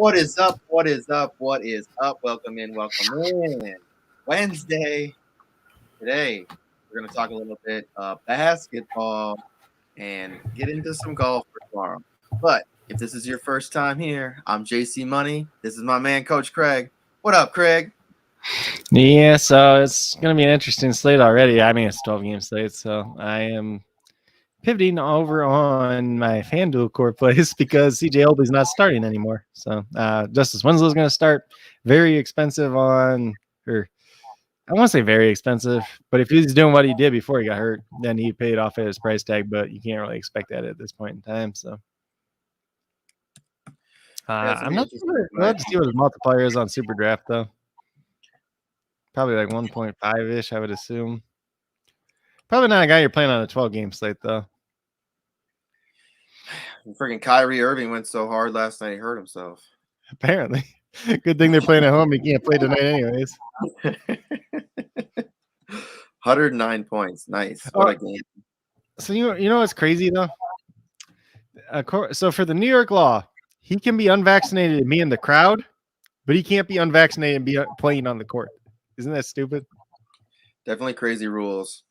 What is up? What is up? What is up? Welcome in. Welcome in. Wednesday. Today, we're going to talk a little bit basketball and get into some golf for tomorrow. But if this is your first time here, I'm JC Money. This is my man, Coach Craig. What up, Craig? Yeah, so it's going to be an interesting slate already. I mean, it's a 12-game slate, so I am pivoting over on my FanDuel core plays because CJ Olby's not starting anymore. So Justice Winslow's going to start. Very expensive on her. I won't say very expensive, but if he's doing what he did before he got hurt, then he paid off at his price tag, but you can't really expect that at this point in time. So I'm not sure. We'll have to see what his multiplier is on SuperDraft, though. Probably like 1.5-ish, I would assume. Probably not a guy you're playing on a 12-game slate, though. Freaking Kyrie Irving went so hard last night he hurt himself. Apparently. Good thing they're playing at home. He can't play tonight anyways. 109 points. Nice. What a game. So you know what's crazy, though? So for the New York law, he can be unvaccinated and be in the crowd, but he can't be unvaccinated and be playing on the court. Isn't that stupid? Definitely crazy rules.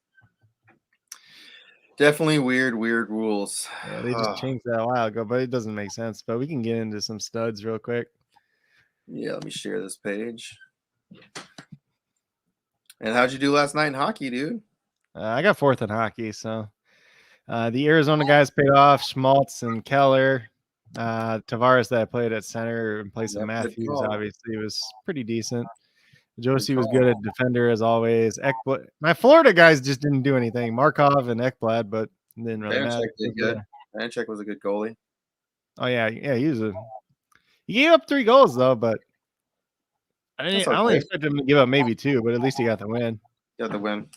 Definitely weird rules. Yeah, they just changed that a while ago, but it doesn't make sense. But we can get into some studs real quick. Yeah, let me share this page. And how'd you do last night in hockey, dude? I got fourth in hockey, so the Arizona guys paid off. Schmaltz and Keller. Tavares that I played at center in place of Matthews, obviously, was pretty decent. Josie was good at defender as always. Ekblad, my Florida guys just didn't do anything. Markov and Ekblad, but it didn't really matter. Did good. Vanchek was a good goalie. Oh yeah, he gave up 3 goals though, but I only expected him to give up maybe 2, but at least he got the win. Got the win.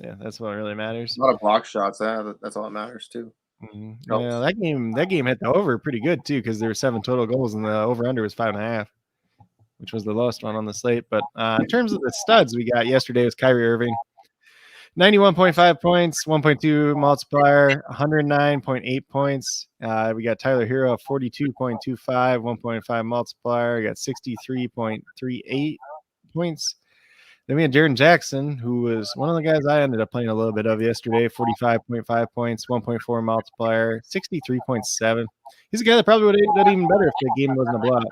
Yeah, that's what really matters. A lot of block shots. That's all that matters too. Mm-hmm. Yeah, that game hit the over pretty good too because there were 7 total goals and the over/under was 5.5. Which was the lowest one on the slate. But in terms of the studs we got yesterday was Kyrie Irving. 91.5 points, 1.2 multiplier, 109.8 points. We got Tyler Hero, 42.25, 1.5 multiplier. We got 63.38 points. Then we had Jaren Jackson, who was one of the guys I ended up playing a little bit of yesterday, 45.5 points, 1.4 multiplier, 63.7. He's a guy that probably would have done even better if the game wasn't a blowout.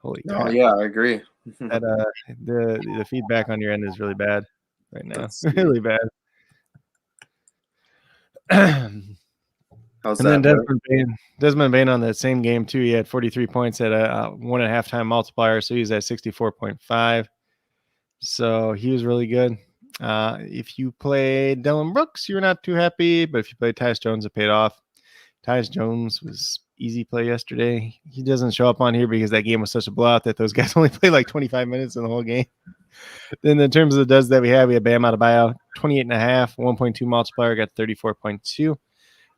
Holy crap. Oh, yeah, I agree. That, the feedback on your end is really bad right now. Really bad. How's and that? Then Desmond Bain on that same game, too. He had 43 points at a 1.5 time multiplier, so he's at 64.5. So he was really good. If you played Dylan Brooks, you were not too happy, but if you played Tyus Jones, it paid off. Tyus Jones was easy play yesterday. He doesn't show up on here because that game was such a blowout that those guys only played like 25 minutes in the whole game. Then in terms of the duds that we had Bam Adebayo, 28.5, 1.2 multiplier, got 34.2.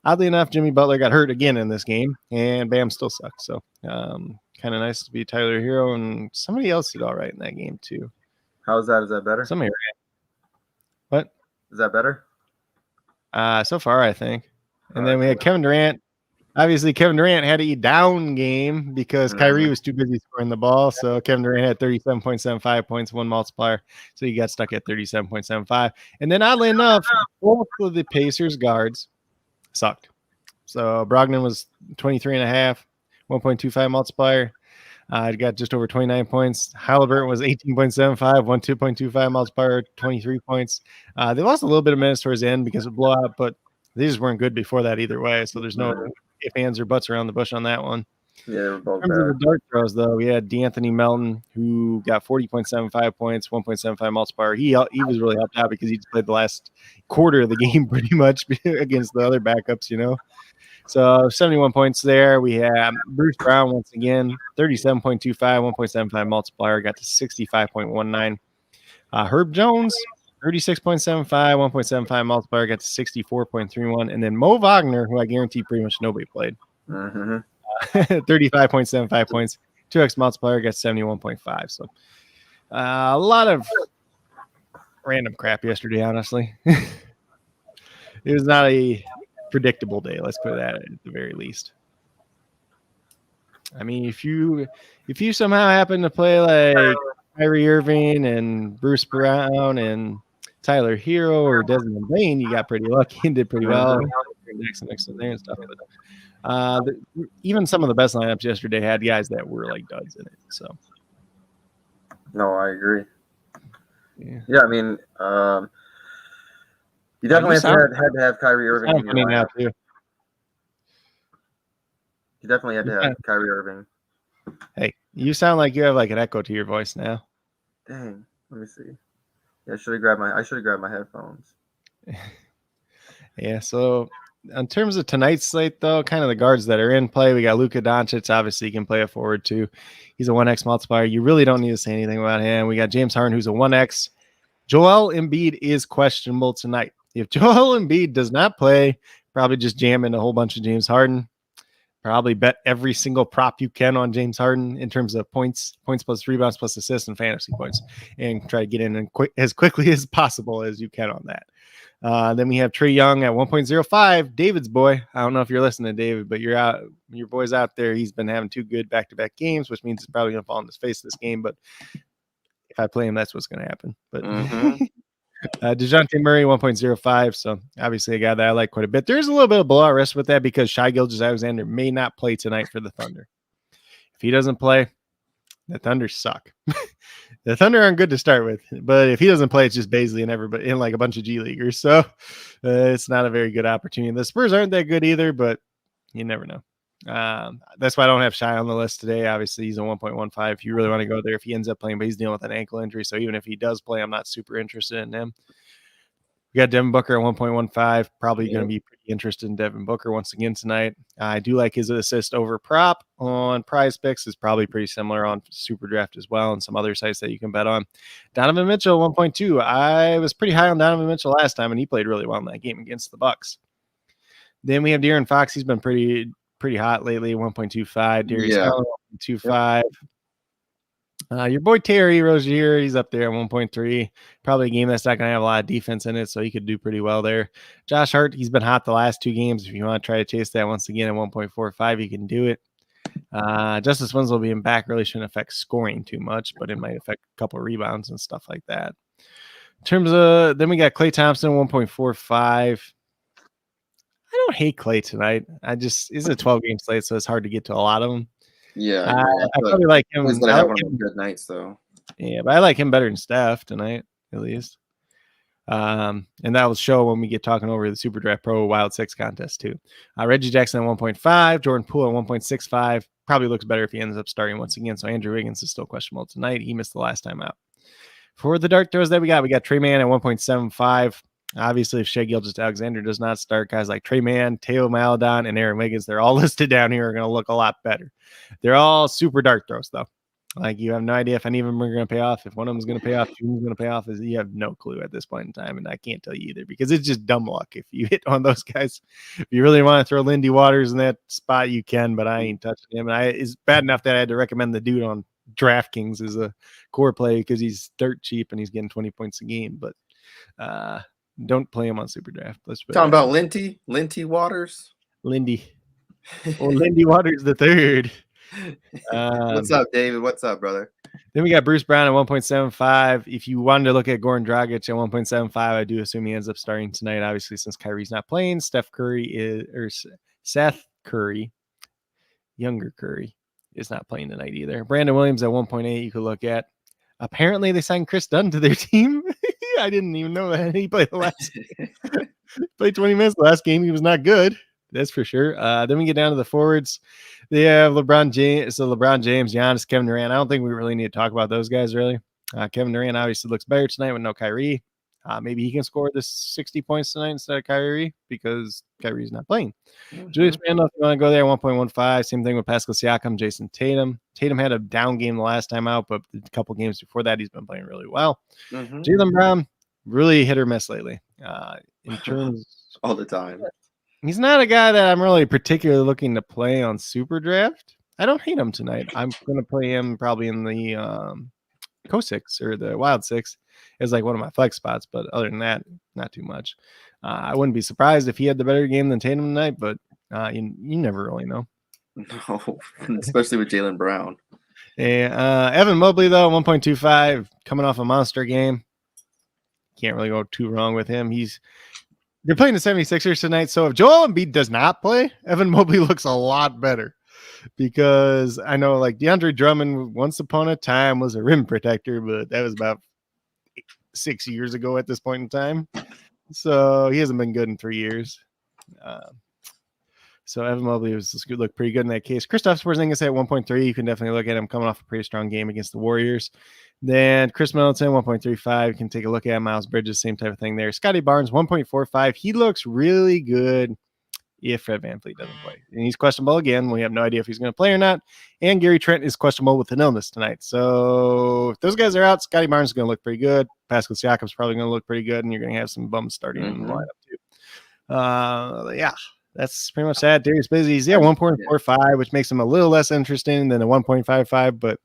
Oddly enough, Jimmy Butler got hurt again in this game, and Bam still sucks. So kind of nice to be Tyler Hero, and somebody else did all right in that game too. How's that? Is that better? Somebody. What? Is that better? So far, I think. And then we had Kevin Durant. Obviously, Kevin Durant had a down game because Kyrie was too busy scoring the ball. So Kevin Durant had 37.75 points, 1 multiplier. So he got stuck at 37.75. And then oddly enough, both of the Pacers guards sucked. So Brogdon was 23.5, 1.25 multiplier. Got just over 29 points. Halliburton was 18.75, 2.25 multiplier, 23 points. They lost a little bit of minutes towards the end because of blowout, but they just weren't good before that either way. So there's no ifs, ands, or buts around the bush on that one. Yeah, they were both in terms of the dart throws, though, we had D'Anthony Melton, who got 40.75 points, 1.75 multiplier. He was really helped out because he just played the last quarter of the game pretty much against the other backups, you know. So 71 points there. We have Bruce Brown once again, 37.25, 1.75 multiplier, got to 65.19. Herb Jones, 36.75, 1.75 multiplier, got to 64.31. And then Mo Wagner, who I guarantee pretty much nobody played. 35.75 points, 2x multiplier, got 71.5. So a lot of random crap yesterday, honestly. It was not a predictable day, let's put that at the very least. I mean, if you somehow happen to play like Kyrie Irving and Bruce Brown and Tyler Hero or Desmond Bain, you got pretty lucky and did pretty well. Next in there and stuff. But even some of the best lineups yesterday had guys that were like duds in it. So No, I agree. yeah, I mean, you definitely had to have Kyrie Irving in your lineup. Too. You definitely had to have Kyrie Irving. Hey, you sound like you have like an echo to your voice now. Dang, let me see. Yeah, I should have grabbed my headphones. Yeah, so in terms of tonight's slate, though, kind of the guards that are in play, we got Luka Doncic. Obviously, he can play a forward too. He's a 1x multiplier. You really don't need to say anything about him. We got James Harden, who's a 1x. Joel Embiid is questionable tonight. If Joel Embiid does not play, probably just jam in a whole bunch of James Harden. Probably bet every single prop you can on James Harden in terms of points plus rebounds plus assists and fantasy points, and try to get in as quickly as possible as you can on that. Then we have Trae Young at 1.05. David's boy. I don't know if you're listening, David, but your boy's out there. He's been having 2 good back-to-back games, which means he's probably going to fall on his face this game. But if I play him, that's what's going to happen. But DeJounte Murray 1.05. So obviously a guy that I like quite a bit. There's a little bit of blowout risk with that because Shai Gilgeous-Alexander may not play tonight for the Thunder. If he doesn't play, the Thunder suck. The Thunder aren't good to start with, but if he doesn't play, it's just Baisley and everybody in like a bunch of G Leaguers. So it's not a very good opportunity. The Spurs aren't that good either, but you never know. That's why I don't have Shai on the list today. Obviously, he's a 1.15 if you really want to go there. If he ends up playing, but he's dealing with an ankle injury. So even if he does play, I'm not super interested in him. We got Devin Booker at 1.15. Probably going to be pretty interested in Devin Booker once again tonight. I do like his assist over prop on Prize Picks. Is probably pretty similar on SuperDraft as well, and some other sites that you can bet on. Donovan Mitchell 1.2. I was pretty high on Donovan Mitchell last time, and he played really well in that game against the Bucks. Then we have De'Aaron Fox. He's been pretty hot lately. 1.25. Darius Garland 1.25. Your boy Terry Rozier, he's up there at 1.3. Probably a game that's not going to have a lot of defense in it, so he could do pretty well there. Josh Hart, he's been hot the last 2 games. If you want to try to chase that once again at 1.45, you can do it. Justice Winslow being back really shouldn't affect scoring too much, but it might affect a couple of rebounds and stuff like that. In terms of, then we got Klay Thompson, 1.45. I don't hate Klay tonight. It's a 12-game slate, so it's hard to get to a lot of them. Yeah, I probably like him. He's gonna have one of the good nights, though. Yeah, but I like him better than Steph tonight, at least. And that will show when we get talking over the SuperDraft Pro Wild 6 contest, too. Reggie Jackson at 1.5, Jordan Poole at 1.65. Probably looks better if he ends up starting once again. So Andrew Wiggins is still questionable tonight. He missed the last time out. For the dark throws that we got Trey Mann at 1.75. Obviously, if Shai Gilgeous-Alexander does not start, guys like Trey Mann, Teo Maledon, and Aaron Wiggins, they're all listed down here, are going to look a lot better. They're all super dark throws, though. Like, you have no idea if any of them are going to pay off. If one of them is going to pay off, 2 of them is going to pay off. You have no clue at this point in time, and I can't tell you either because it's just dumb luck. If you hit on those guys, if you really want to throw Lindy Waters in that spot, you can, but I ain't touching him. And it's bad enough that I had to recommend the dude on DraftKings as a core play because he's dirt cheap and he's getting 20 points a game, but don't play him on SuperDraft. Let's talking about Lindy Waters. Lindy. Or Lindy Waters the third. What's up, David? What's up, brother? Then we got Bruce Brown at 1.75. If you wanted to look at Goran Dragic at 1.75, I do assume he ends up starting tonight. Obviously, since Kyrie's not playing, Seth Curry, younger Curry, is not playing tonight either. Brandon Williams at 1.8 you could look at. Apparently, they signed Chris Dunn to their team. I didn't even know that. He played the last game. Played 20 minutes the last game. He was not good. That's for sure. Then we get down to the forwards. They have LeBron James, Giannis, Kevin Durant. I don't think we really need to talk about those guys, really. Kevin Durant obviously looks better tonight with no Kyrie. Maybe he can score this 60 points tonight instead of Kyrie because Kyrie's not playing. Julius Randle, if you want to go there, 1.15. Same thing with Pascal Siakam, Jason Tatum. Tatum had a down game the last time out, but a couple games before that, he's been playing really well. Jaylen Brown, really hit or miss lately. In terms all the time. He's not a guy that I'm really particularly looking to play on SuperDraft. I don't hate him tonight. I'm going to play him probably in the Co-6 or the Wild 6 as like one of my flex spots. But other than that, not too much. I wouldn't be surprised if he had the better game than Tatum tonight, but you never really know. No, especially with Jaylen Brown. And Evan Mobley, though, 1.25, coming off a monster game. Can't really go too wrong with him. They're playing the 76ers tonight, so if Joel Embiid does not play, Evan Mobley looks a lot better. Because I know, like, DeAndre Drummond once upon a time was a rim protector, but that was about 6 years ago at this point in time. So he hasn't been good in 3 years. So Evan Mobley look pretty good in that case. Kristaps Porzingis at 1.3. You can definitely look at him coming off a pretty strong game against the Warriors. Then Chris Middleton, 1.35. You can take a look at Miles Bridges, same type of thing there. Scotty Barnes, 1.45. He looks really good if Fred VanVleet doesn't play. And he's questionable again. We have no idea if he's going to play or not. And Gary Trent is questionable with an illness tonight. So if those guys are out, Scotty Barnes is going to look pretty good. Pascal Siakam's probably going to look pretty good, and you're going to have some bums starting in the lineup too. Yeah. That's pretty much that. Darius Busey's 1.45, which makes him a little less interesting than a 1.55. But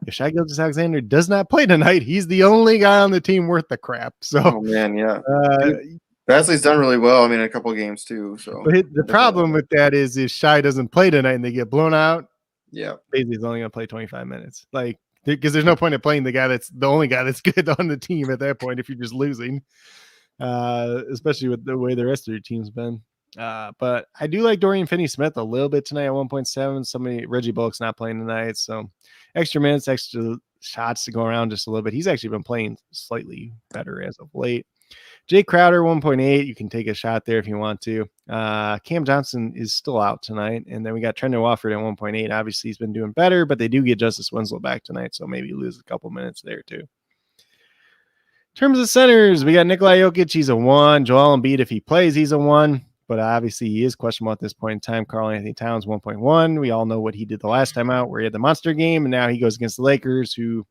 if Shai Gilgeous-Alexander does not play tonight, he's the only guy on the team worth the crap. So, oh man, yeah. Basley's done really well. I mean, a couple of games too. So the problem with that is if Shai doesn't play tonight and they get blown out, Bazley's only going to play 25 minutes. Like, because there's no point in playing the guy that's the only guy that's good on the team at that point if you're just losing, especially with the way the rest of your team's been. But I do like Dorian Finney-Smith a little bit tonight at 1.7. Reggie Bullock's not playing tonight, so extra minutes, extra shots to go around just a little bit. He's actually been playing slightly better as of late. Jay Crowder, 1.8. You can take a shot there if you want to. Cam Johnson is still out tonight, and then we got Trendon Watford at 1.8. Obviously, he's been doing better, but they do get Justice Winslow back tonight, so maybe lose a couple minutes there too. In terms of centers, we got Nikola Jokic. He's a 1. Joel Embiid, if he plays, he's a 1. But obviously, he is questionable at this point in time. Karl Anthony Towns, 1.1. We all know what he did the last time out, where he had the monster game, and now he goes against the Lakers, who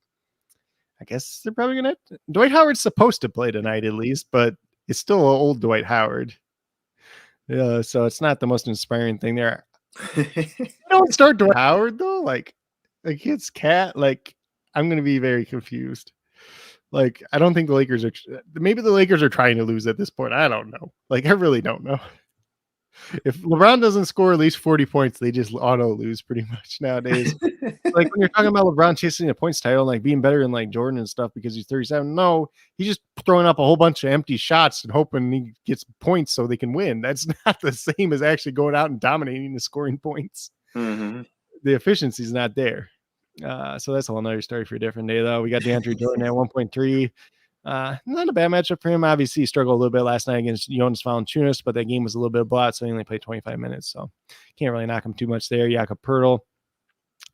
I guess they're probably going to. Dwight Howard's supposed to play tonight at least, but it's still old Dwight Howard. Yeah, so it's not the most inspiring thing there. Don't start Dwight Howard, though. Like it's Cat. Like, I'm going to be very confused. Like, I don't think the Lakers are. Maybe the Lakers are trying to lose at this point. I don't know. Like, I really don't know. If LeBron doesn't score at least 40 points, they just auto lose pretty much nowadays. Like when you're talking about LeBron chasing a points title and like being better than like Jordan and stuff because he's 37. No, he's just throwing up a whole bunch of empty shots and hoping he gets points so they can win. That's not the same as actually going out and dominating the scoring points. Mm-hmm. The efficiency is not there. So that's a whole nother story for a different day, though. We got DeAndre Jordan at 1.3. Not a bad matchup for him. Obviously, he struggled a little bit last night against Jonas Valanciunas, but that game was a little bit blot, so he only played 25 minutes. So can't really knock him too much there. Jakob Poeltl.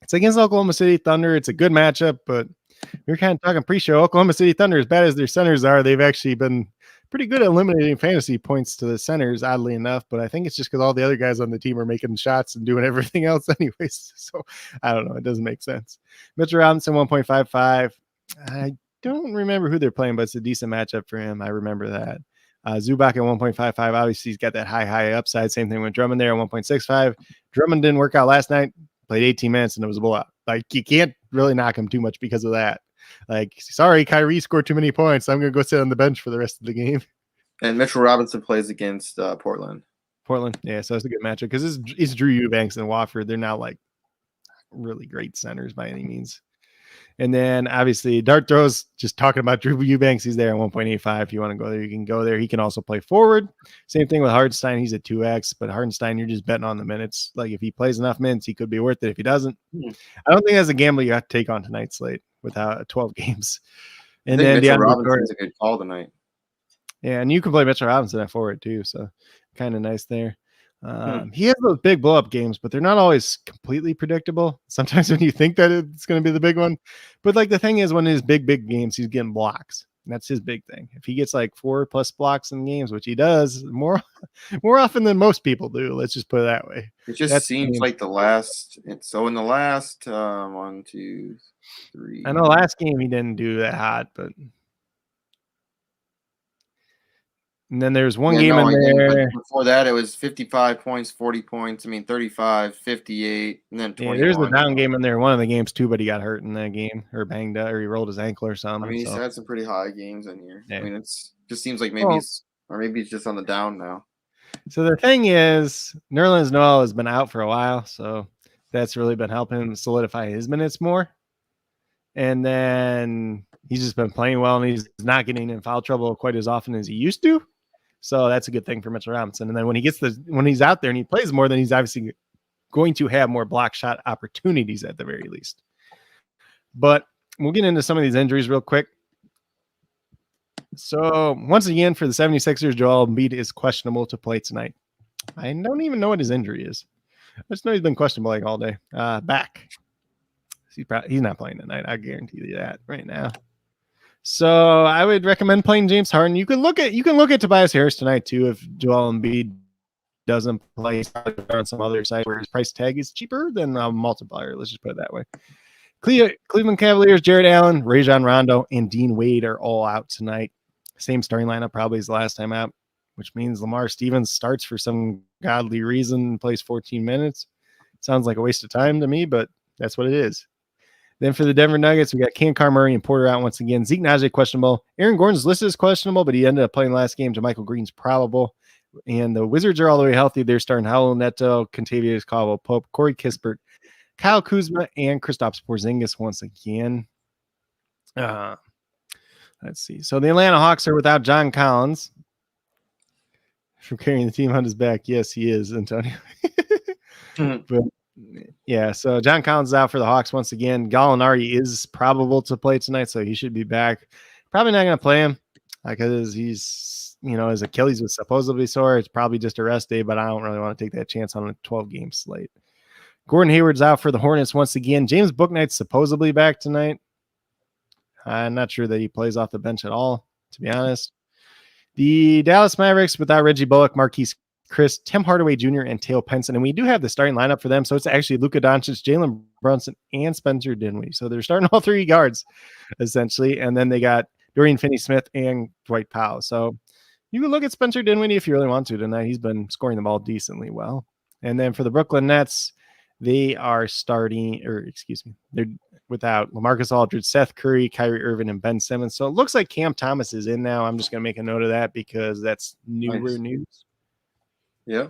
It's against Oklahoma City Thunder. It's a good matchup, but we were kind of talking pre-show. Oklahoma City Thunder, as bad as their centers are, they've actually been pretty good at eliminating fantasy points to the centers, oddly enough. But I think it's just because all the other guys on the team are making shots and doing everything else anyways. So I don't know. It doesn't make sense. Mitchell Robinson, 1.55. I don't remember who they're playing, but it's a decent matchup for him. I remember that. Zubac at 1.55. Obviously, he's got that high upside. Same thing with Drummond there at 1.65. Drummond didn't work out last night. Played 18 minutes, and it was a blowout. Like, you can't really knock him too much because of that. Like, sorry, Kyrie scored too many points. I'm going to go sit on the bench for the rest of the game. And Mitchell Robinson plays against Portland. Yeah, so it's a good matchup because it's Drew Eubanks and Wofford. They're not, like, really great centers by any means. And then obviously Dart Throws, just talking about Drew Eubanks, he's there at 1.85. If you want to go there, you can go there. He can also play forward. Same thing with Hardenstein. He's at 2x, but Hardenstein, you're just betting on the minutes. Like if he plays enough minutes, he could be worth it. If he doesn't, I don't think that's a gamble you have to take on tonight's slate without 12 games. And I think then Mitchell Robinson's a good call tonight. Yeah, and you can play Mitchell Robinson at forward too, so kind of nice there. He has those big blow-up games, but they're not always completely predictable. Sometimes when you think that it's going to be the big one. But like the thing is, when his big games, he's getting blocks. And that's his big thing. If he gets like 4+ blocks in games, which he does more often than most people do, let's just put it that way. It just seems like the last. So in the last 1, 2, 3. I know last game he didn't do that hot, but. And then there's one game in there. Before that, it was 55 points, 40 points. 35, 58, and then 21. Yeah, there's the down game in there. One of the games too, but he got hurt in that game or banged up or he rolled his ankle or something. He's had some pretty high games in here. Yeah. It's just seems like maybe he's just on the down now. So the thing is, Nerlens Noel has been out for a while, so That's really been helping him solidify his minutes more. And then he's just been playing well, and he's not getting in foul trouble quite as often as he used to. So that's a good thing for Mitchell Robinson. And then when he's out there and he plays more, then he's obviously going to have more block shot opportunities at the very least. But we'll get into some of these injuries real quick. So once again, for the 76ers, Joel Embiid is questionable to play tonight. I don't even know what his injury is. I just know he's been questionable like all day. Back. He's not playing tonight. I guarantee you that right now. So I would recommend playing James Harden. You can look at Tobias Harris tonight too if Joel Embiid doesn't play on some other site where his price tag is cheaper than a multiplier. Let's just put it that way. Cleveland Cavaliers, Jared Allen, Rajon Rondo, and Dean Wade are all out tonight. Same starting lineup probably as the last time out, which means Lamar Stevens starts for some godly reason, plays 14 minutes. Sounds like a waste of time to me, but that's what it is. Then for the Denver Nuggets, we got Cam Murray and Porter out once again. Zeke Najee questionable. Aaron Gordon's listed as questionable, but he ended up playing last game. JaMychal Green's probable. And the Wizards are all the way healthy. They're starting Howell Neto, Kentavious Caldwell-Pope, Corey Kispert, Kyle Kuzma, and Kristaps Porzingis once again. Let's see. So the Atlanta Hawks are without John Collins from carrying the team on his back. Yes, he is, Antonio. But yeah, so John Collins is out for the Hawks once again. Gallinari is probable to play tonight, so he should be back. Probably not going to play him because he's, his Achilles was supposedly sore. It's probably just a rest day, but I don't really want to take that chance on a 12-game slate. Gordon Hayward's out for the Hornets once again. James Bouknight's supposedly back tonight. I'm not sure that he plays off the bench at all, to be honest. The Dallas Mavericks without Reggie Bullock, Marquise Chris, Tim Hardaway Jr., and Teo Penson. And we do have the starting lineup for them. So it's actually Luka Doncic, Jalen Brunson, and Spencer Dinwiddie. So they're starting all three guards, essentially. And then they got Dorian Finney-Smith and Dwight Powell. So you can look at Spencer Dinwiddie if you really want to tonight. He's been scoring the ball decently well. And then for the Brooklyn Nets, they're without LaMarcus Aldridge, Seth Curry, Kyrie Irving, and Ben Simmons. So it looks like Cam Thomas is in now. I'm just going to make a note of that because that's newer news. Yeah.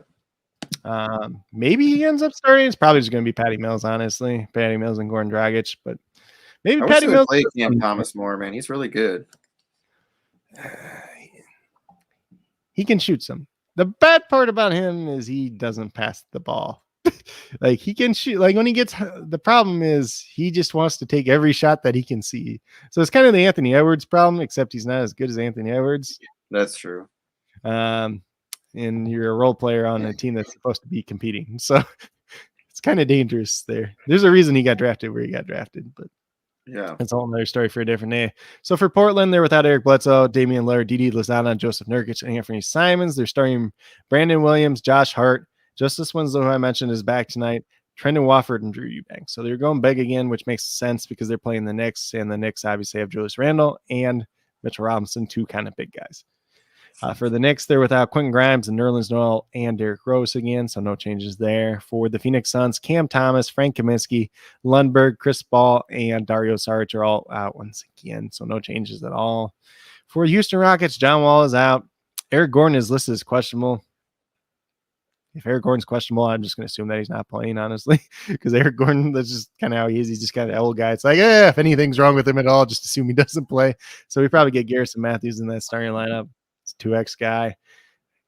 Maybe he ends up starting. It's probably just going to be Patty Mills, honestly. Patty Mills and Goran Dragic, but maybe Patty Mills play Cam Thomas more, man. He's really good. He can shoot some. The bad part about him is he doesn't pass the ball. Like he can shoot. Like when he gets, the problem is he just wants to take every shot that he can see. So it's kind of the Anthony Edwards problem, except he's not as good as Anthony Edwards. That's true. And you're a role player on a team that's supposed to be competing. So it's kind of dangerous there. There's a reason he got drafted where he got drafted, but yeah, that's a whole other story for a different day. So for Portland, they're without Eric Bledsoe, Damian Lillard, Didi Lozada, Joseph Nurkic, and Anthony Simons. They're starting Brandon Williams, Josh Hart, Justice Winslow, who I mentioned, is back tonight, Trendon Watford, and Drew Eubanks. So they're going big again, which makes sense because they're playing the Knicks, and the Knicks obviously have Julius Randle and Mitchell Robinson, two kind of big guys. For the Knicks, they're without Quentin Grimes and Nerlens Noel and Derrick Rose again, so no changes there. For the Phoenix Suns, Cam Thomas, Frank Kaminsky, Lundberg, Chris Paul, and Dario Saric are all out once again, so no changes at all. For the Houston Rockets, John Wall is out. Eric Gordon is listed as questionable. If Eric Gordon's questionable, I'm just going to assume that he's not playing, honestly, because Eric Gordon, that's just kind of how he is. He's just kind of an old guy. It's like, if anything's wrong with him at all, just assume he doesn't play. So we probably get Garrison Matthews in that starting lineup. It's 2X guy.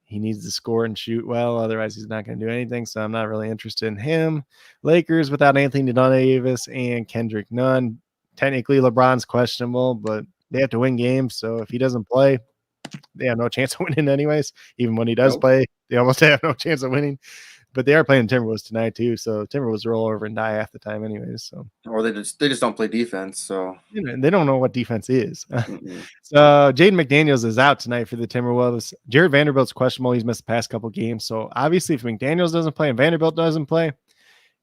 He needs to score and shoot well. Otherwise, he's not going to do anything. So I'm not really interested in him. Lakers without Anthony Davis and Kendrick Nunn. Technically, LeBron's questionable, but they have to win games. So if he doesn't play, they have no chance of winning anyways. Even when he does play, they almost have no chance of winning. But they are playing Timberwolves tonight too, so Timberwolves roll over and die half the time anyways. So or they just don't play defense. So they don't know what defense is. So Jaden McDaniels is out tonight for the Timberwolves. Jared Vanderbilt's questionable. He's missed the past couple games. So obviously, if McDaniels doesn't play and Vanderbilt doesn't play,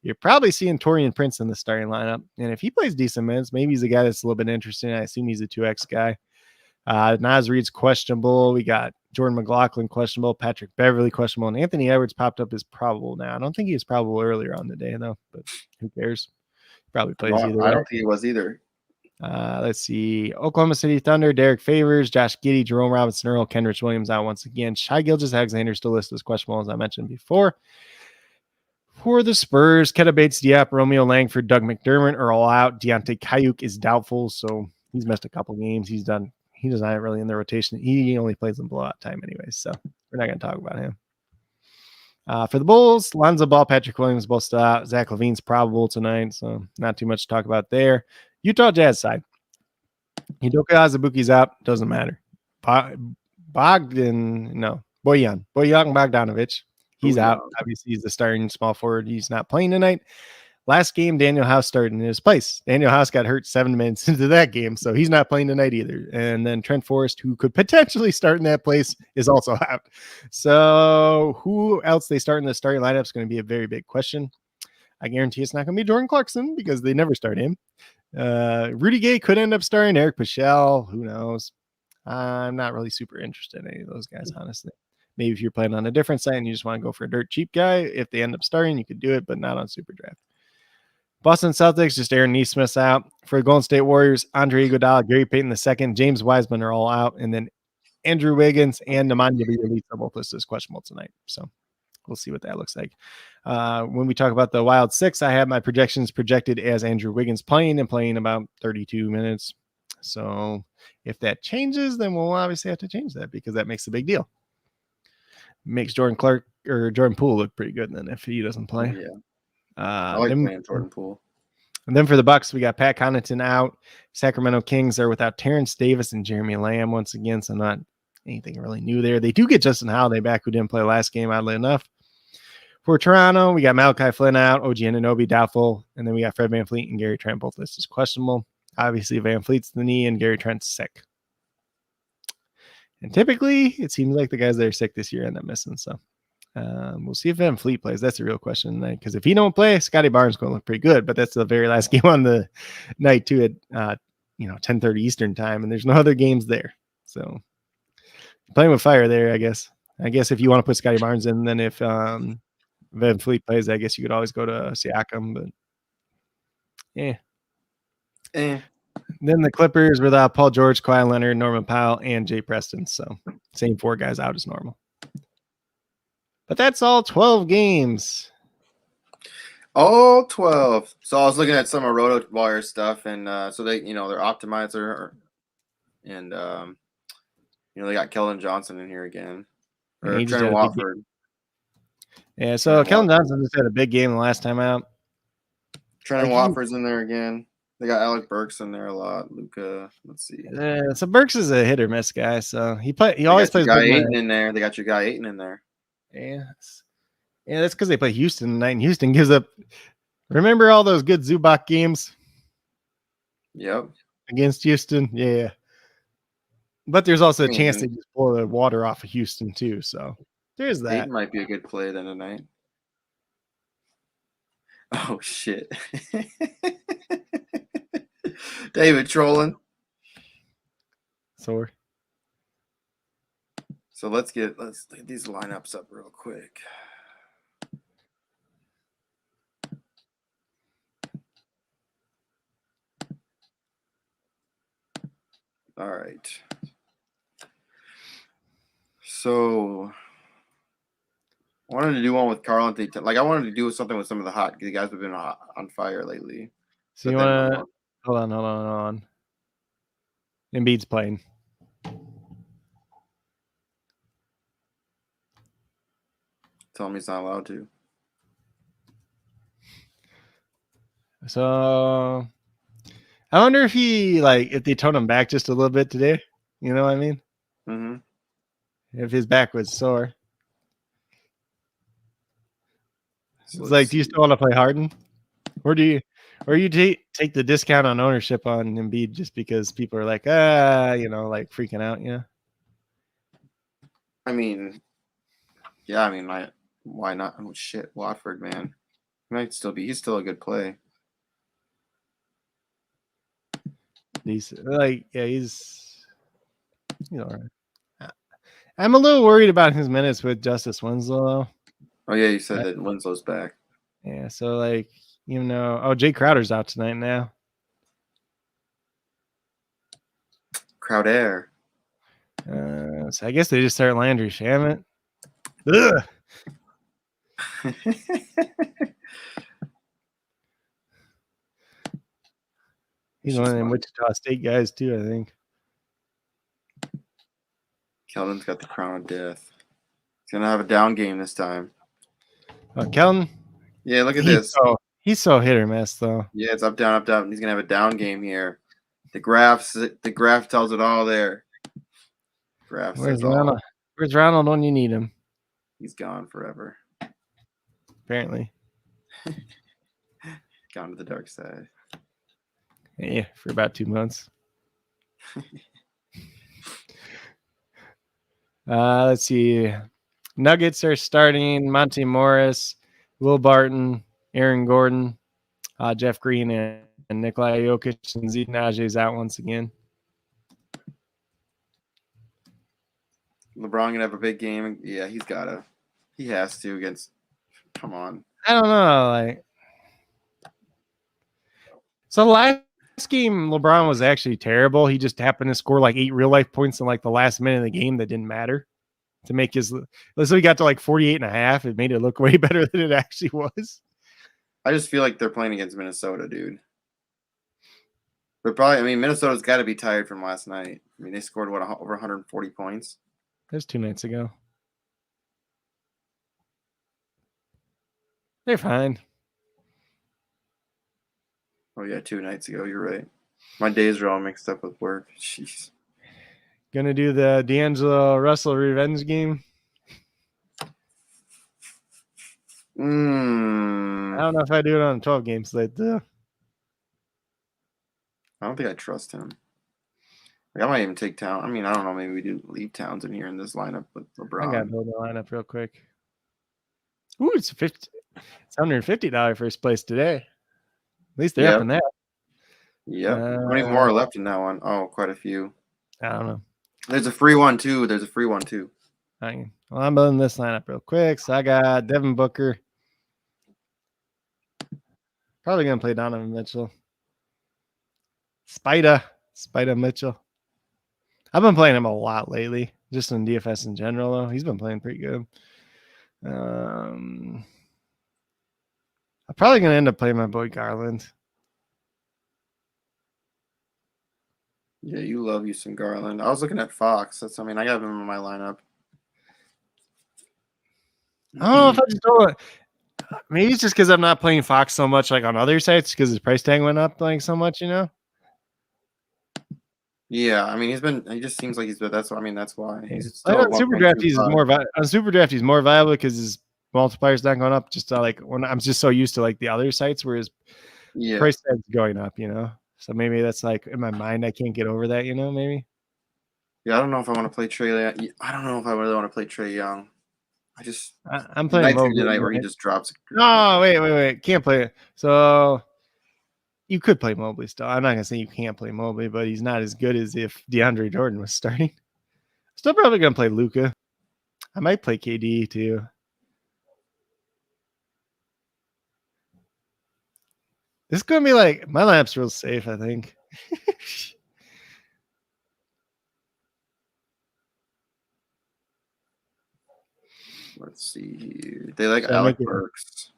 you're probably seeing Taurean Prince in the starting lineup. And if he plays decent minutes, maybe he's a guy that's a little bit interesting. I assume he's a 2X guy. Naz Reid's questionable. We got Jordan McLaughlin questionable, Patrick Beverly questionable, and Anthony Edwards popped up as probable now. I don't think he was probable earlier on the day, though, but who cares? Probably plays either. I don't think he was either. Let's see. Oklahoma City Thunder, Derek Favors, Josh Giddey, Jerome Robinson, Earl, Kenrich Williams out once again. Shai Gilgeous-Alexander still listed as questionable, as I mentioned before. For the Spurs, Keta Bates-Diop, Romeo Langford, Doug McDermott are all out. Deontay Kayuk is doubtful, so he's missed a couple games. He does not really in the rotation. He only plays in blowout time anyways, so we're not going to talk about him. For the Bulls, Lonzo Ball, Patrick Williams both still out. Zach LaVine's probable tonight, so not too much to talk about there. Utah Jazz side. Hideki Azubuike's out. Doesn't matter. Bojan Bogdanovic. He's out. Obviously, he's the starting small forward. He's not playing tonight. Last game, Daniel House started in his place. Daniel House got hurt 7 minutes into that game, so he's not playing tonight either. And then Trent Forrest, who could potentially start in that place, is also out. So who else they start in the starting lineup is going to be a very big question. I guarantee it's not going to be Jordan Clarkson because they never start him. Rudy Gay could end up starting. Eric Paschall, who knows? I'm not really super interested in any of those guys, honestly. Maybe if you're playing on a different site and you just want to go for a dirt cheap guy, if they end up starting, you could do it, but not on SuperDraft. Boston Celtics, just Aaron Nesmith's out. For the Golden State Warriors, Andre Iguodala, Gary Payton II, James Wiseman are all out, and then Andrew Wiggins and Nemanja Bjelica are both listed as questionable tonight. So we'll see what that looks like. When we talk about the Wild Six, I have my projections projected as Andrew Wiggins playing about 32 minutes. So if that changes, then we'll obviously have to change that because that makes a big deal. Makes Jordan Poole look pretty good then if he doesn't play. Yeah. I like playing Jordan Poole. And then for the Bucks, we got Pat Connaughton out. Sacramento Kings are without Terrence Davis and Jeremy Lamb once again, so not anything really new there. They do get Justin Holiday back, who didn't play last game, oddly enough. For Toronto, we got Malachi Flynn out, OG Anunoby doubtful, and then we got Fred VanVleet and Gary Trent both listed as questionable. Obviously, VanVleet's the knee and Gary Trent's sick. And typically, it seems like the guys that are sick this year end up missing. So we'll see if VanVleet plays. That's the real question tonight. Because if he don't play, Scotty Barnes is going to look pretty good. But that's the very last game on the night too at 10:30 Eastern time, and there's no other games there. So playing with fire there, I guess. I guess if you want to put Scotty Barnes in, then if VanVleet plays, I guess you could always go to Siakam. But yeah. Then the Clippers without Paul George, Kawhi Leonard, Norman Powell, and Jay Preston. So same 4 guys out as normal. But that's all 12 games. All 12. So I was looking at some of RotoWire stuff, and so they, their optimizer, and they got Keldon Johnson in here again, or Trent Watford. Yeah, so Keldon Johnson just had a big game the last time out. Trent Watford's in there again. They got Alec Burks in there a lot. Luka, let's see. So Burks is a hit or miss guy. So he always plays. Guy Ayton in there. They got your guy Ayton in there. Yeah, that's because they play Houston tonight, and Houston gives up. Remember all those good Zubac games? Yep. Against Houston, yeah. But there's also a chance they just blow the water off of Houston too. So there's that. Ayton might be a good play then tonight. Oh shit. David trolling. So let's get these lineups up real quick. All right. So I wanted to do one with Carl Anthony. I wanted to do something with some of the guys have been on fire lately. So you want to hold on. Embiid's playing. Tell me he's not allowed to. So I wonder if if they tone him back just a little bit today. You know what I mean? Mm-hmm. If his back was sore. So it's do you still want to play Harden? Or do you take the discount on ownership on Embiid just because people are freaking out, I mean, yeah, why not? Oh shit, Watford, man. He's still a good play. He's I'm a little worried about his minutes with Justice Winslow. Oh yeah, you said that Winslow's back. Yeah, so Jay Crowder's out tonight now. Crowder. So I guess they just start Landry Shamet. Ugh. He's one of them Wichita State guys too, I think. Keldon's got the crown of death. He's gonna have a down game this time. Keldon? Yeah, look at this. He's so hit or miss though. Yeah, it's up, down, up, down. He's gonna have a down game here. The graph tells it all there. Graph says all. Where's Ronald when you need him? He's gone forever. Apparently. Gone to the dark side. Yeah, for about 2 months. Let's see. Nuggets are starting Monte Morris, Will Barton, Aaron Gordon, Jeff Green, and Nikola Jokic, and Zeke Najee's out once again. LeBron gonna have a big game. Yeah, he has to against. Come on. I don't know. So last game, LeBron was actually terrible. He just happened to score 8 real life points in the last minute of the game that didn't matter to make his. So he got to 48.5. It made it look way better than it actually was. I just feel like they're playing against Minnesota, dude. But probably, Minnesota's got to be tired from last night. They scored over 140 points. That was 2 nights ago. They're fine. Oh yeah, 2 nights ago. You're right. My days are all mixed up with work. Jeez. Gonna do the D'Angelo Russell revenge game. I don't know if I do it on a 12 game slate though. I don't think I trust him. I might even take Town. I don't know. Maybe we do leave Towns in here in this lineup with LeBron. I gotta build the lineup real quick. Ooh, it's $150 first place today. At least they're up in that. Yep. How many more are left in that one? Oh, quite a few. I don't know. There's a free one too. Well, I'm building this lineup real quick. So I got Devin Booker. Probably gonna play Donovan Mitchell. Spida Mitchell. I've been playing him a lot lately, just in DFS in general, though. He's been playing pretty good. I'm probably going to end up playing my boy Garland. Yeah, you love you some Garland. I was looking at Fox. I got him in my lineup. I don't know if I just don't. Maybe it's just because I'm not playing Fox so much on other sites because his price tag went up so much, Yeah, he just seems like that's why. That's why. On SuperDraft, he's more viable because his multiplier's not going up. Just when I'm just so used to the other sites where his price tag's going up, So maybe that's in my mind, I can't get over that, maybe. Yeah, I don't know if I want to play Trey. I don't know if I really want to play Trey Young. I'm playing Mobley tonight where he just drops. No, wait, can't play it. So you could play Mobley still. I'm not gonna say you can't play Mobley, but he's not as good as if DeAndre Jordan was starting. Still probably gonna play Luka. I might play KD too. This is gonna be my lineup's real safe, I think. Let's see here. They like Alec Burks.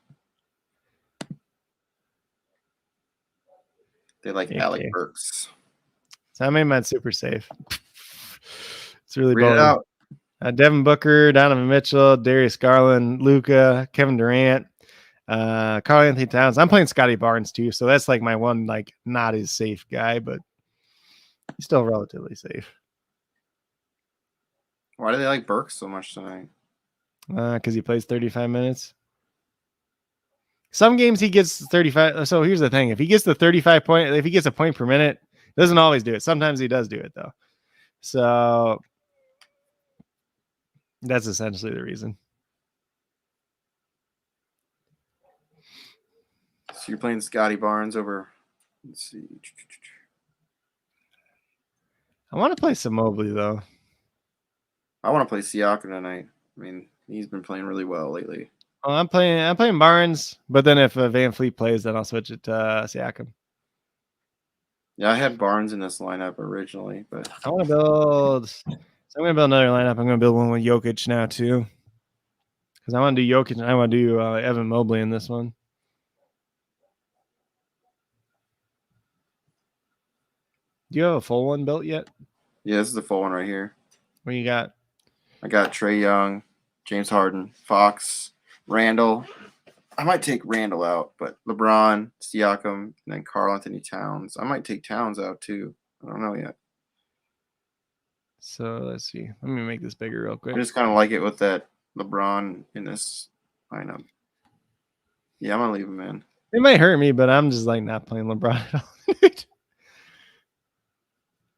They like Alec Burks. So I made mine super safe. It's really Read it out. Devin Booker, Donovan Mitchell, Darius Garland, Luka, Kevin Durant, Karl Anthony Towns. I'm playing Scotty Barnes too, so that's my one not as safe guy, but he's still relatively safe. Why do they like Burks so much tonight? Because he plays 35 minutes. Some games he gets 35. So here's the thing: if he gets the 35 point, if he gets a point per minute, doesn't always do it. Sometimes he does do it though. So that's essentially the reason. So you're playing Scotty Barnes over. Let's see. I want to play some Mobley though. I want to play Siakam tonight. He's been playing really well lately. Oh, I'm playing Barnes, but then if Van Fleet plays, then I'll switch it to Siakam. Yeah, I had Barnes in this lineup originally, but I want to build. So I'm gonna build another lineup. I'm gonna build one with Jokic now too, because I want to do Jokic and I want to do Evan Mobley in this one. Do you have a full one built yet? Yeah, this is the full one right here. What you got? I got Trae Young, James Harden, Fox, Randall. I might take Randall out, but LeBron, Siakam, and then Karl Anthony Towns. I might take Towns out too. I don't know yet. So let's see. Let me make this bigger real quick. I just kind of like it with that LeBron in this lineup. Yeah, I'm gonna leave him in. It might hurt me, but I'm just like not playing LeBron at all.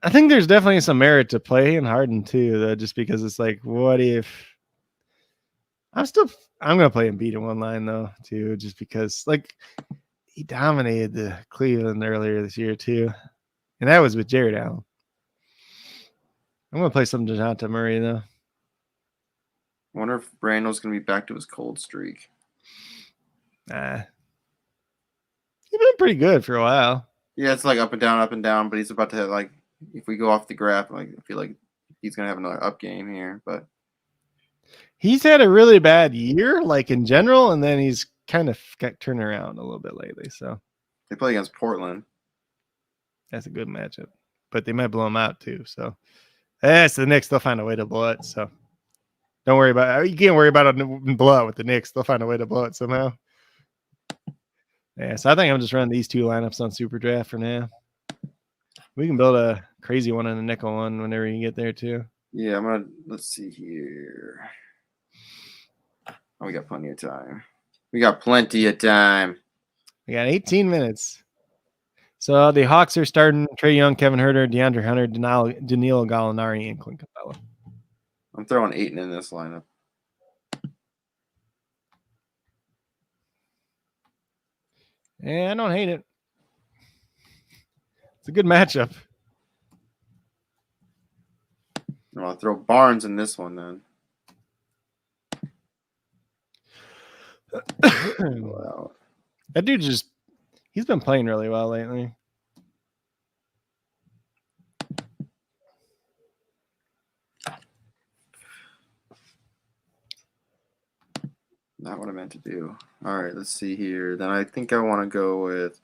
I think there's definitely some merit to playing Harden too, though, just because it's like, what if I'm gonna play Embiid in one line though, too, just because like he dominated the Cleveland earlier this year too. And that was with Jared Allen. I'm gonna play some DeJounte Murray though. I wonder if Randall's gonna be back to his cold streak. Nah. He's been pretty good for a while. Yeah, it's like up and down, but he's about to have, like, if we go off the graph, like I feel like he's gonna have another up game here, but He's had a really bad year, like in general, and then he's kind of got turned around a little bit lately. So they play against Portland. that's a good matchup. But they might blow him out too. So that's the Knicks. They'll find a way to blow it. So don't worry about it. You can't worry about a blowout with the Knicks. They'll find a way to blow it somehow. Yeah, so I think I'm just running these two lineups on SuperDraft for now. We can build a crazy one and a nickel one whenever you get there too. Yeah, let's see here. Oh, we got plenty of time. We got plenty of time. We got 18 minutes. So the Hawks are starting Trae Young, Kevin Huerter, DeAndre Hunter, Danilo Gallinari, and Clint Capella. I'm throwing Ayton in this lineup. Yeah, I don't hate it. It's a good matchup. I'll throw Barnes in this one then. Wow. That dude he's been playing really well lately. Not what I meant to do. All right, let's see here. Then I think I want to go with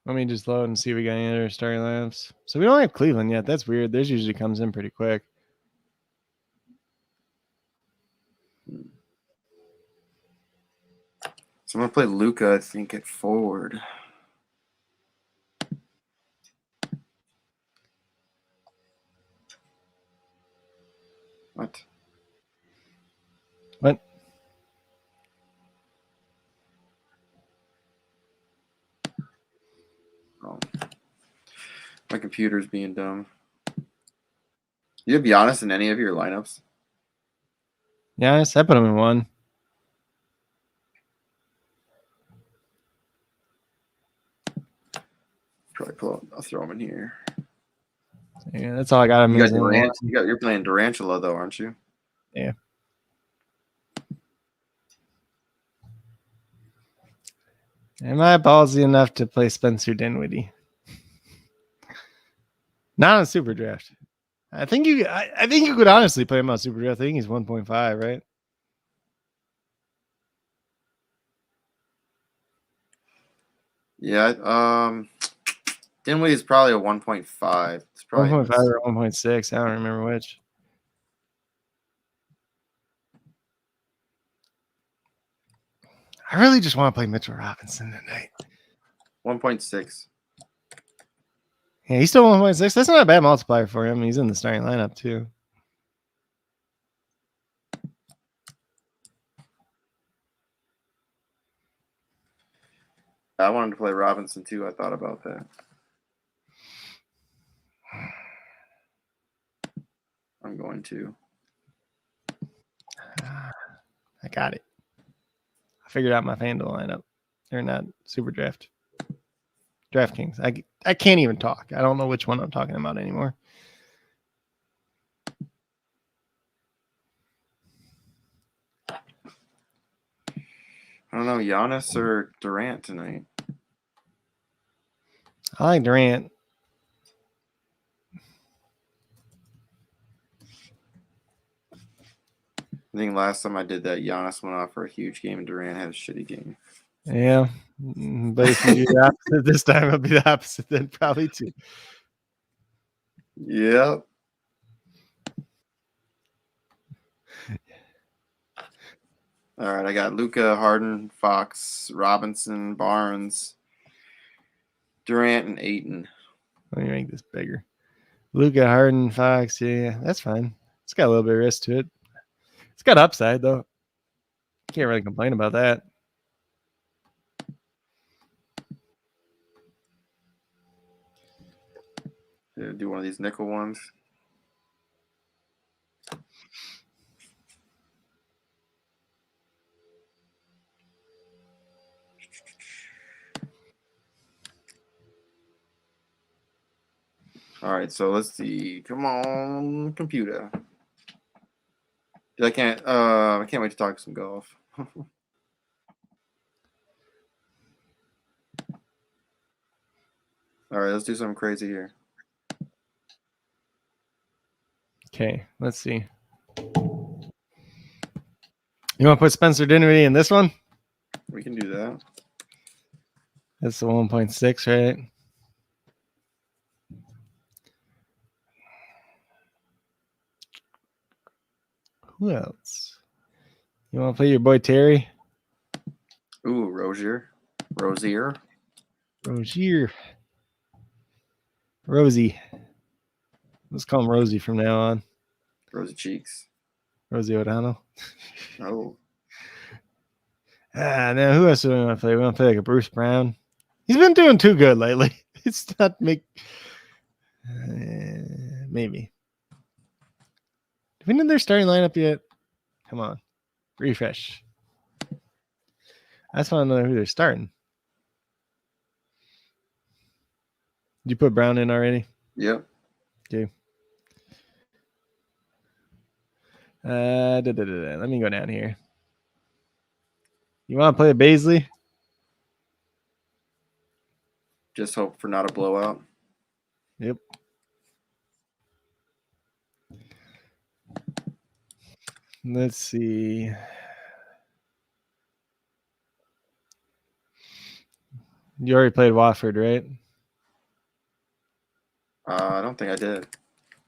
Let me just load and see if we got any other starting lineups. So we don't have Cleveland yet. That's weird. Theirs usually comes in pretty quick. So I'm gonna play Luka, I think, at forward. What? What? Oh. My computer's being dumb. You be honest in any of your lineups? Yes, I put him in one. Probably I'll throw him in here. Yeah, that's all I got. You're playing Durantula though, aren't you? Yeah. Am I ballsy enough to play Spencer Dinwiddie? Not on SuperDraft. I think you could honestly play him on SuperDraft. I think he's 1.5, right? Yeah. Dinwiddie is probably a 1.5. It's probably 1.5 or 1.6. I don't remember which. I really just want to play Mitchell Robinson tonight. 1.6. Yeah, he's still 1.6. That's not a bad multiplier for him. He's in the starting lineup too. I wanted to play Robinson too. I thought about that. I'm going to. I got it. I figured out my FanDuel lineup. They're not SuperDraft. DraftKings. I can't even talk. I don't know which one I'm talking about anymore. I don't know, Giannis or Durant tonight. I like Durant. I think last time I did that, Giannis went off for a huge game and Durant had a shitty game. Yeah. But if you do the opposite this time, it'll be the opposite then probably too. Yep. All right, I got Luka, Harden, Fox, Robinson, Barnes, Durant, and Ayton. Let me make this bigger. Luka, Harden, Fox. Yeah, that's fine. It's got a little bit of risk to it. It's got upside, though. Can't really complain about that. Do one of these nickel ones. All right, so let's see. Come on, computer. I can't wait to talk some golf. All right, let's do something crazy here. Okay, let's see. You want to put Spencer Dinwiddie in this one? We can do that. That's the 1.6, right? Who else? You want to play your boy Terry? Ooh, Rozier. Rozier. Rosie. Let's call him Rosie from now on. Rosy cheeks. Rosie O'Donnell. Oh. Now who else do we want to play? We want to play like a Bruce Brown. He's been doing too good lately. It's not maybe. Do we know their starting lineup yet? Come on. Refresh. I just want to know who they're starting. Did you put Brown in already? Yep. Okay. Let me go down here. You want to play a Baisley? Just hope for not a blowout. Yep. Let's see. You already played Wofford, right? I don't think I did.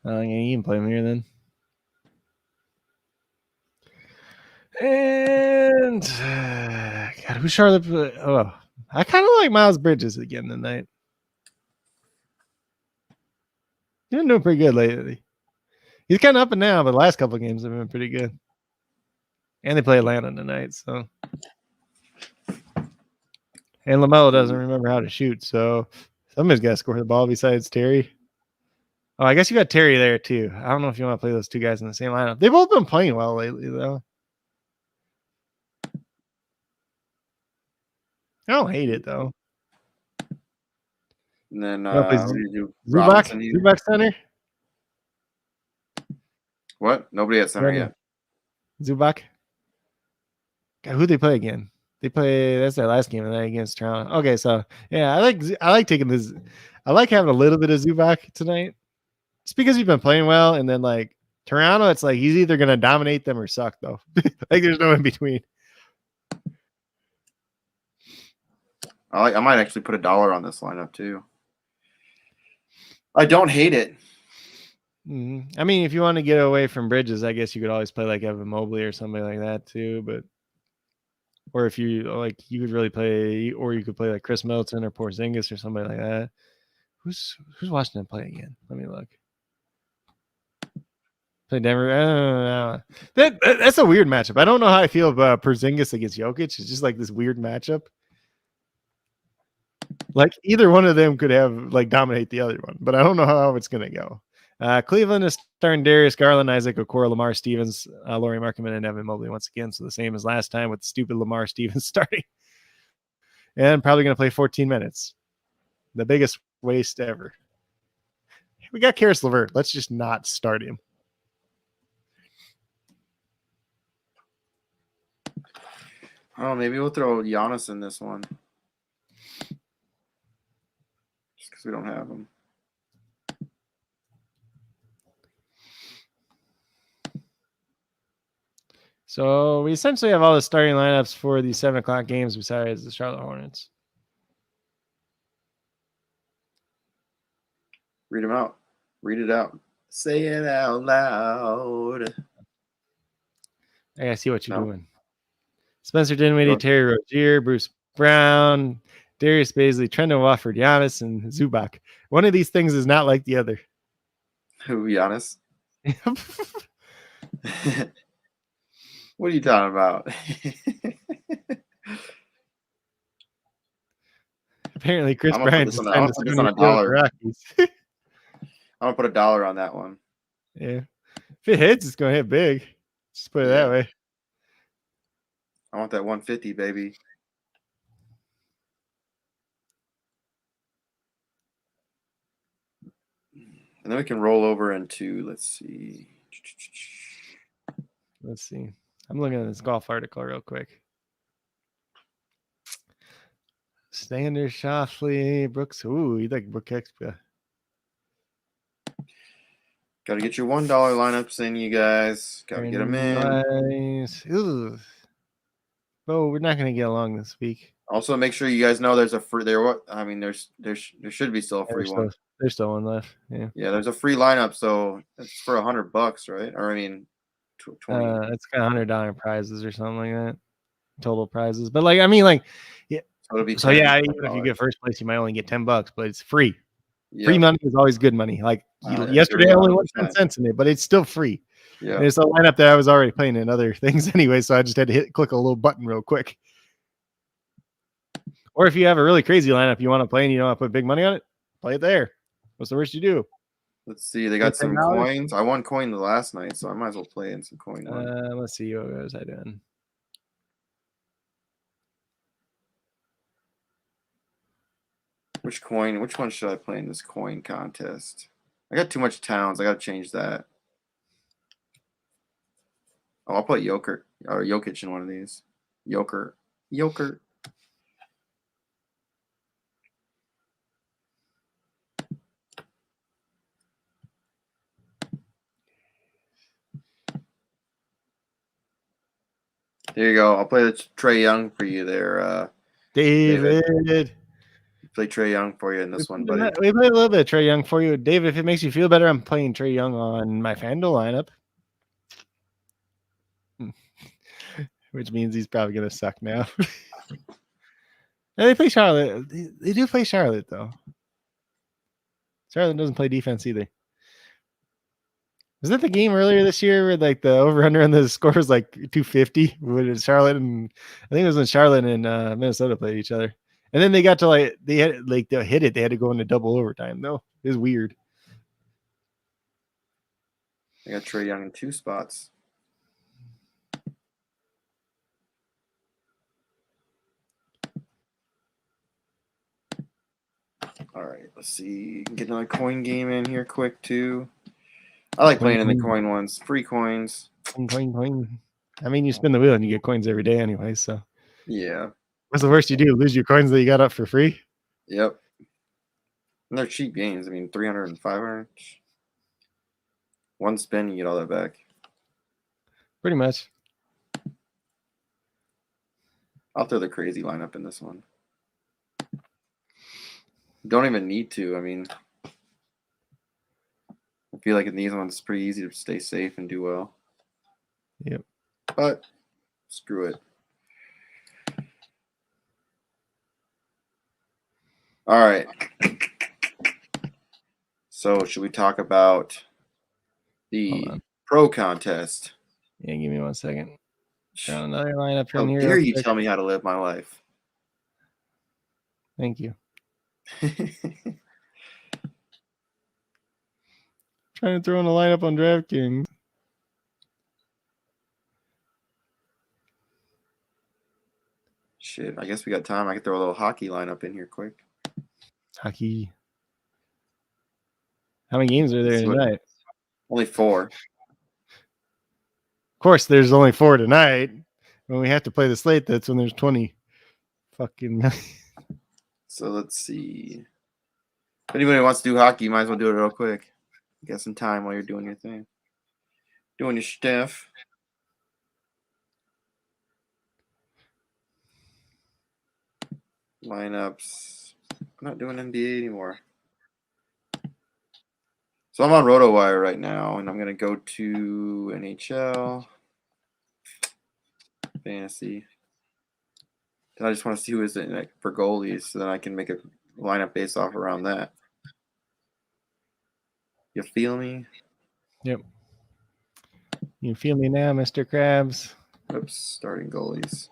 You can play him here then. And God, who's Charlotte? Oh, I kind of like Miles Bridges again tonight. He's been doing pretty good lately. He's kind of up and down, but the last couple of games have been pretty good. And they play Atlanta tonight, so. And LaMelo doesn't remember how to shoot, so somebody's got to score the ball besides Terry. Oh, I guess you got Terry there too. I don't know if you want to play those two guys in the same lineup. They've both been playing well lately, though. I don't hate it though. And then you do Zubac? Zubac center? What? Nobody at center yet. Zubac? God, who they play again? They play. That's their last game tonight against Toronto. Okay, so yeah, I like taking this. I like having a little bit of Zubac tonight, just because you've been playing well, and then like Toronto, it's like he's either gonna dominate them or suck though. Like there's no in between. I might actually put $1 on this lineup too. I don't hate it. I mean, if you want to get away from Bridges, I guess you could always play like Evan Mobley or somebody like that too. But or if you like, you could really play, or you could play like Chris Middleton or Porzingis or somebody like that. Who's watching them play again? Let me look. Play Denver. That's a weird matchup. I don't know how I feel about Porzingis against Jokic. It's just like this weird matchup. Like either one of them could have like dominate the other one, but I don't know how it's gonna go. Cleveland is starting Darius Garland, Isaac Okoro, Lamar Stevens, Laurie Markman, and Evan Mobley once again. So the same as last time with stupid Lamar Stevens starting. And probably going to play 14 minutes. The biggest waste ever. We got Karis LeVert. Let's just not start him. Oh, maybe we'll throw Giannis in this one. Just because we don't have him. So we essentially have all the starting lineups for the 7 o'clock games besides the Charlotte Hornets. Read them out. Read it out. Say it out loud. I gotta see what you're No. doing. Spencer Dinwiddie, Terry Rozier, Bruce Brown, Darius Baisley, Trendon Watford, Giannis, and Zubac. One of these things is not like the other. Who, Giannis? What are you talking about? Apparently, Chris I'm gonna Bryant put this just on, signed I'm a gonna put this on 7-year a deal with the dollar. Rockies. I'm gonna put $1 on that one. Yeah. If it hits, it's gonna hit big. Just put it that way. I want that 150, baby. And then we can roll over into, let's see. Let's see. I'm looking at this golf article real quick. Stander, Shoffley, Brooks. Ooh, you like Brook Expo. Got to get your $1 lineups in, you guys. Got to get them in. Nice. Ooh. Oh, we're not going to get along this week. Also, make sure you guys know there's a free. There should be still a free one. There's still one left. Yeah. Yeah, there's a free lineup, so it's for $100, right? Or I mean, 20. It's got $100 prizes or something like that. Total prizes, but like I mean, like yeah. So it'll be even if you get first place, you might only get $10, but it's free. Yep. Free money is always good money. Like yesterday, I only won 10 cents in it, but it's still free. Yeah, and it's a lineup that I was already playing in other things anyway, so I just had to click a little button real quick. Or if you have a really crazy lineup you want to play and you don't want to put big money on it, play it there. What's the worst you do? Let's see. They got some coins. I won coin the last night, so I might as well play in some coin. Let's see. What was I doing? Which one should I play in this coin contest? I got too much towns. I got to change that. Oh, I'll put Jokic in one of these. Joker. There you go. I'll play the Trae Young for you there, David. Play Trae Young for you in this one, buddy. We played a little bit of Trae Young for you, David. If it makes you feel better, I'm playing Trae Young on my FanDuel lineup, which means he's probably gonna suck now. They play Charlotte. They do play Charlotte though. Charlotte doesn't play defense either. Was that the game earlier this year where like the over/under on the score was like 250 with Charlotte and I think it was when Charlotte and Minnesota played each other, and then they got to they hit it. They had to go into double overtime though. It was weird. I got Trae Young in 2 spots. All right, let's see. Get another coin game in here quick too. I like playing in the coin ones. Free coins. Coin. I mean, you spin the wheel and you get coins every day anyway, so. Yeah. What's the worst you do? Lose your coins that you got up for free? Yep. And they're cheap games. I mean, 300 and 500. One spin, you get all that back. Pretty much. I'll throw the crazy lineup in this one. Don't even need to. I mean, I feel like in these ones, it's pretty easy to stay safe and do well. Yep. But screw it. All right. So should we talk about the pro contest? Yeah, give me 1 second. Got another lineup in here. How dare you tell me how to live my life? Thank you. Trying to throw in a lineup on DraftKings. Shit, I guess we got time. I could throw a little hockey lineup in here quick. Hockey. How many games are there tonight? Only 4. Of course, there's only 4 tonight. When we have to play the slate, that's when there's 20. Fucking. So let's see. If anybody wants to do hockey, you might as well do it real quick. Get some time while you're doing your thing. Doing your stuff. lineups. I'm not doing NBA anymore. So I'm on RotoWire right now, and I'm gonna go to NHL, fantasy. And I just want to see who is it for goalies, so then I can make a lineup based off around that. You feel me? Yep. You feel me now, Mr. Krabs? Oops, starting goalies.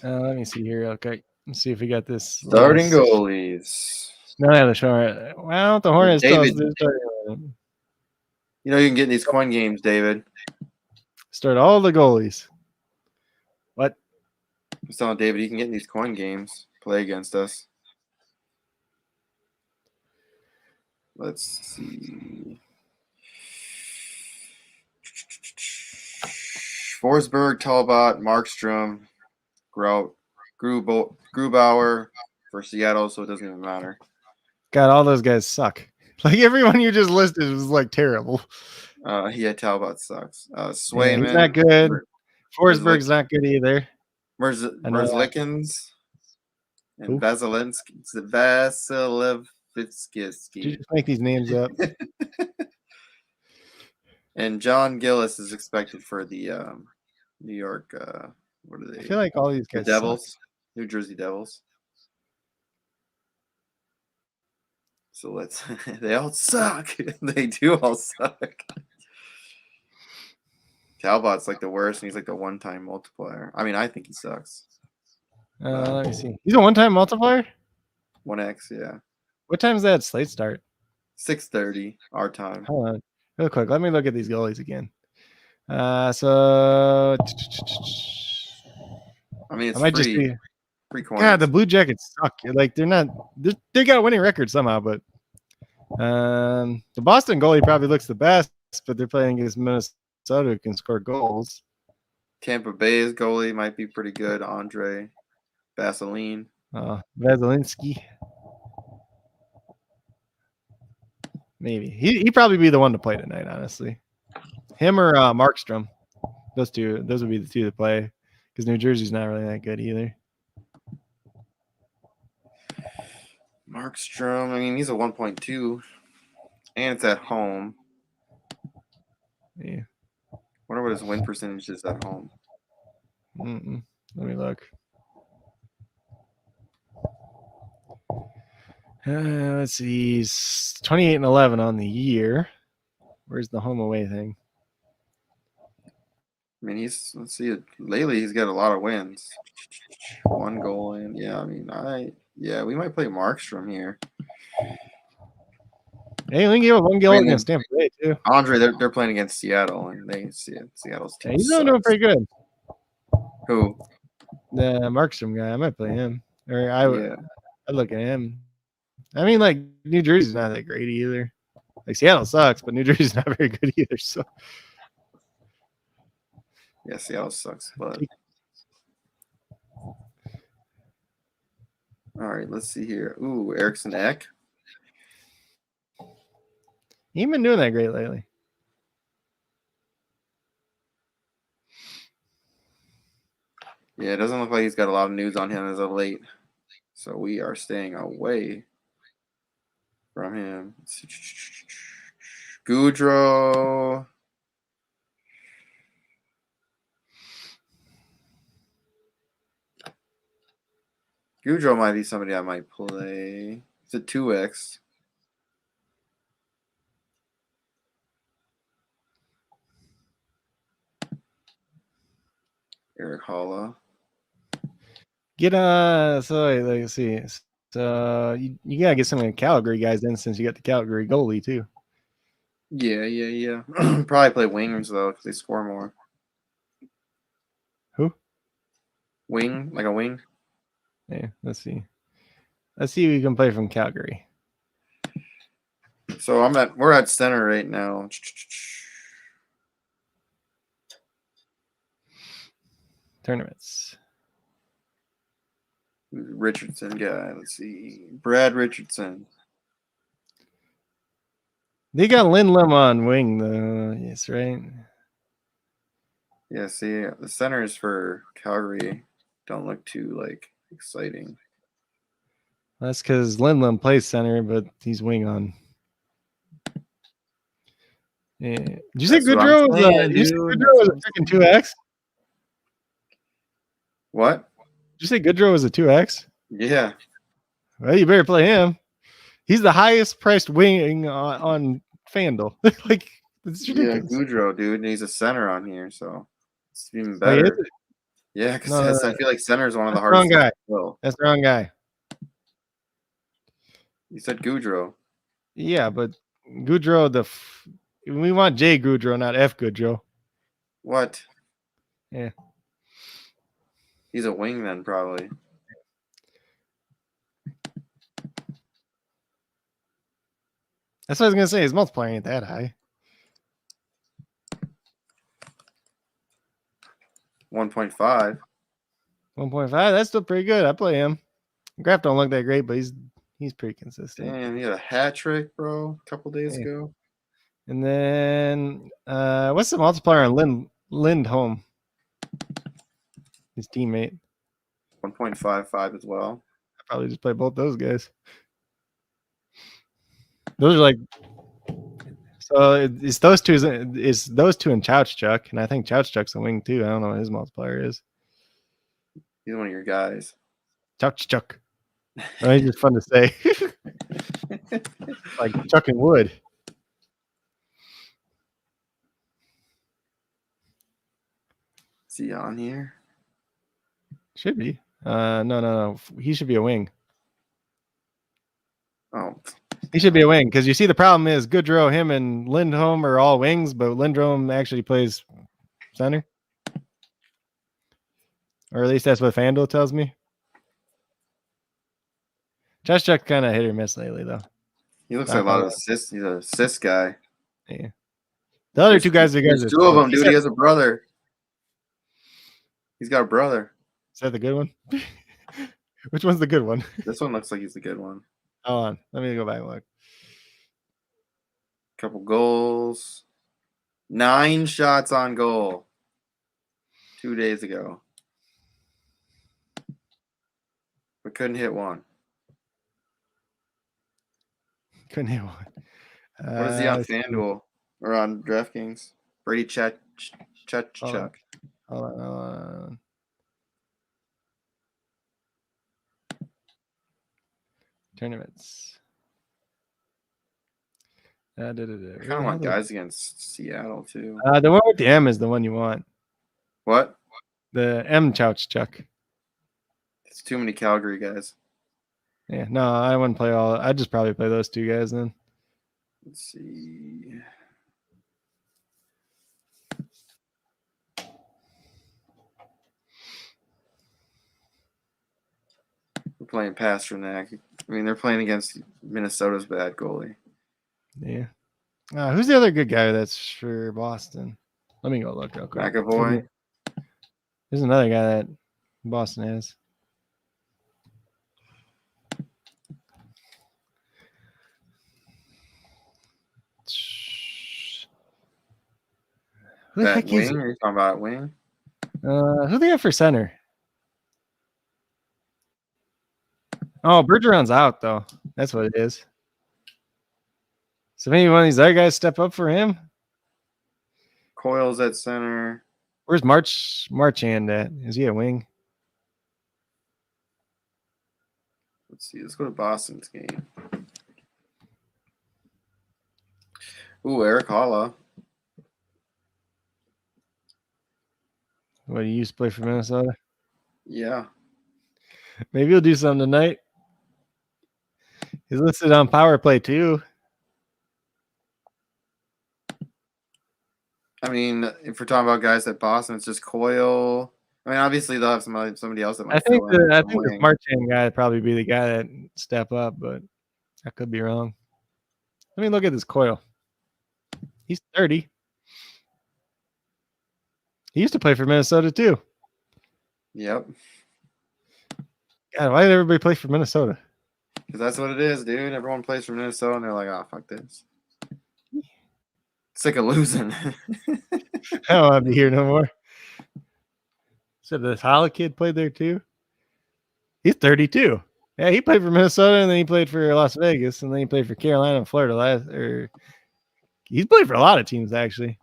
Let me see here. Okay, let's see if we got this. Starting list. goalies. No, yeah, the Hornets. Well, the Hornets David. You know you can get in these coin games, David. Start all the goalies. What? I was telling David you can get in these coin games. Play against us. Let's see. Forsberg, Talbot, Markstrom, Grubauer for Seattle, so it doesn't even matter. God, all those guys suck. Like everyone you just listed was like terrible. Yeah, Talbot sucks. Yeah, Swayman. he's not good. Forsberg's not good either. Merzlikins and Who? Vasilevskis. Did you just make these names up? And John Gillis is expected for the New York. What are they? I feel like all these guys the Devils, suck. New Jersey Devils. So let's. They all suck. They do all suck. Talbot's like the worst, and he's like the one-time multiplier. I mean, I think he sucks. Let me see. He's a one-time multiplier? 1x, yeah. What time does that slate start? 6:30 our time. Hold on. Real quick. Let me look at these goalies again. So I mean, it's I might free. just be Free coins. God, the Blue Jackets suck. Like they're not they got a winning record somehow, but the Boston goalie probably looks the best, but they're playing against Minnesota who can score goals. Tampa Bay's goalie might be pretty good. Andre Vaseline. Vaselinski. Maybe. He'd probably be the one to play tonight, honestly. Him or Markstrom. Those would be the two to play because New Jersey's not really that good either. Markstrom, I mean, he's a 1.2, and it's at home. Yeah. Wonder what his win percentage is at home. Let me look. Let's see. He's 28-11 on the year. Where's the home away thing? I mean, let's see it. Lately, he's got a lot of wins. 1 goal in. Yeah, I mean, we might play Markstrom here. Hey, we can give a 1 goal against Tampa Bay too. Andre, they're playing against Seattle, and they see it. Seattle's team. Yeah, he's doing pretty good. Who? The Markstrom guy. I might play him. Or I'd look at him. I mean, like New Jersey's not that great either. Like Seattle sucks, but New Jersey's not very good either. So yeah, Seattle sucks. But all right, let's see here. Ooh, Eriksson Ek. He ain't been doing that great lately. Yeah, it doesn't look like he's got a lot of news on him as of late. So we are staying away from him. Goudreau. Goudreau might be somebody I might play. It's a 2x. Eric Holla. Let's see. So you gotta get some of the Calgary guys in since you got the Calgary goalie too. Yeah. Probably play wingers though because they score more. Who? Wing, like a wing. Yeah, let's see. Let's see who you can play from Calgary. So we're at center right now. Tournaments. Richardson guy. Let's see. Brad Richardson. They got Lindblom on wing though. Yes, right. Yeah, see, the centers for Calgary don't look too exciting. That's because Lindland plays center, but he's wing on. Yeah. Did you say That's what I'm Goodrow was saying, did you say dude. Goodrow That's was what a I'm freaking 2x? What? Did you say Goodrow was a 2x? Yeah. Well, you better play him. He's the highest priced wing on FanDuel. Like, it's Yeah, ridiculous. Goudreau, dude. And he's a center on here, so it's even Oh, he is better. it? Yeah, because No, I feel like center is one of the that's the wrong hardest things guy. to fill. That's the wrong guy. You said Goudreau. Yeah, but Goudreau, we want J Goudreau, not F Goudreau. What? Yeah. He's a wing then, probably. That's what I was gonna say. His multiplier ain't that high. 1.5. 1.5. That's still pretty good. I play him. Graph don't look that great, but he's pretty consistent. Damn, he had a hat trick, bro, a couple days ago. And then what's the multiplier on Lindholm? His teammate. 1.55 as well. I probably just play both those guys. Those are like, so it's those two. It's those two and Chouchchuck, and I think Chouchchuck's a wing too. I don't know what his multiplier is. He's one of your guys. Chouchchuck. Oh, he's just fun to say. Like chucking wood. Is he on here? Should be. No. He should be a wing. Oh, He should be a wing because you see the problem is Goodrow, him, and Lindholm are all wings, but Lindholm actually plays center, or at least that's what FanDuel tells me. Chouchchuck kind of hit or miss lately, though. he looks like a lot of assists. He's an assist guy. Yeah. The other two guys are guys. There's two of them, dude. He has a brother. He's got a brother. Is that the good one? Which one's the good one? This one looks like he's the good one. Hold on. Let me go back and look. Couple goals. 9 shots on goal. 2 days ago. But couldn't hit one. Couldn't hit one. What is he on FanDuel or on DraftKings? Brady Chuck. Hold on. Tournaments. I kind of want guys against Seattle too. The one with the M is the one you want. What? The M Chouchchuck. It's too many Calgary guys. Yeah, no, I wouldn't play all. I'd just probably play those two guys then. Let's see. We're playing Pasternak. I mean, they're playing against Minnesota's bad goalie. Yeah. Who's the other good guy that's for Boston? Let me go look real quick. McAvoy. There's another guy that Boston has. Who the heck is it? You're talking about wing? Who they have for center? Oh, Bergeron's out though. That's what it is. So maybe one of these other guys step up for him. Coyle's at center. Where's Marchand at? Is he a wing? Let's see. Let's go to Boston's game. Ooh, Eric Holla. What, he used to play for Minnesota? Yeah. Maybe he'll do something tonight. He's listed on power play too. I mean, if we're talking about guys at Boston, it's just Coyle. I mean, obviously they'll have somebody else that might. I think the Marchand guy would probably be the guy that step up, but I could be wrong. Let me look at this Coyle. He's 30. He used to play for Minnesota too. Yep. God, why did everybody play for Minnesota? Because that's what it is, dude. Everyone plays for Minnesota, and they're like, "Oh, fuck this." Sick of losing. I don't want to be here no more. So this Holla kid played there too. He's 32. Yeah, he played for Minnesota, and then he played for Las Vegas, and then he played for Carolina and Florida. He's played for a lot of teams, actually.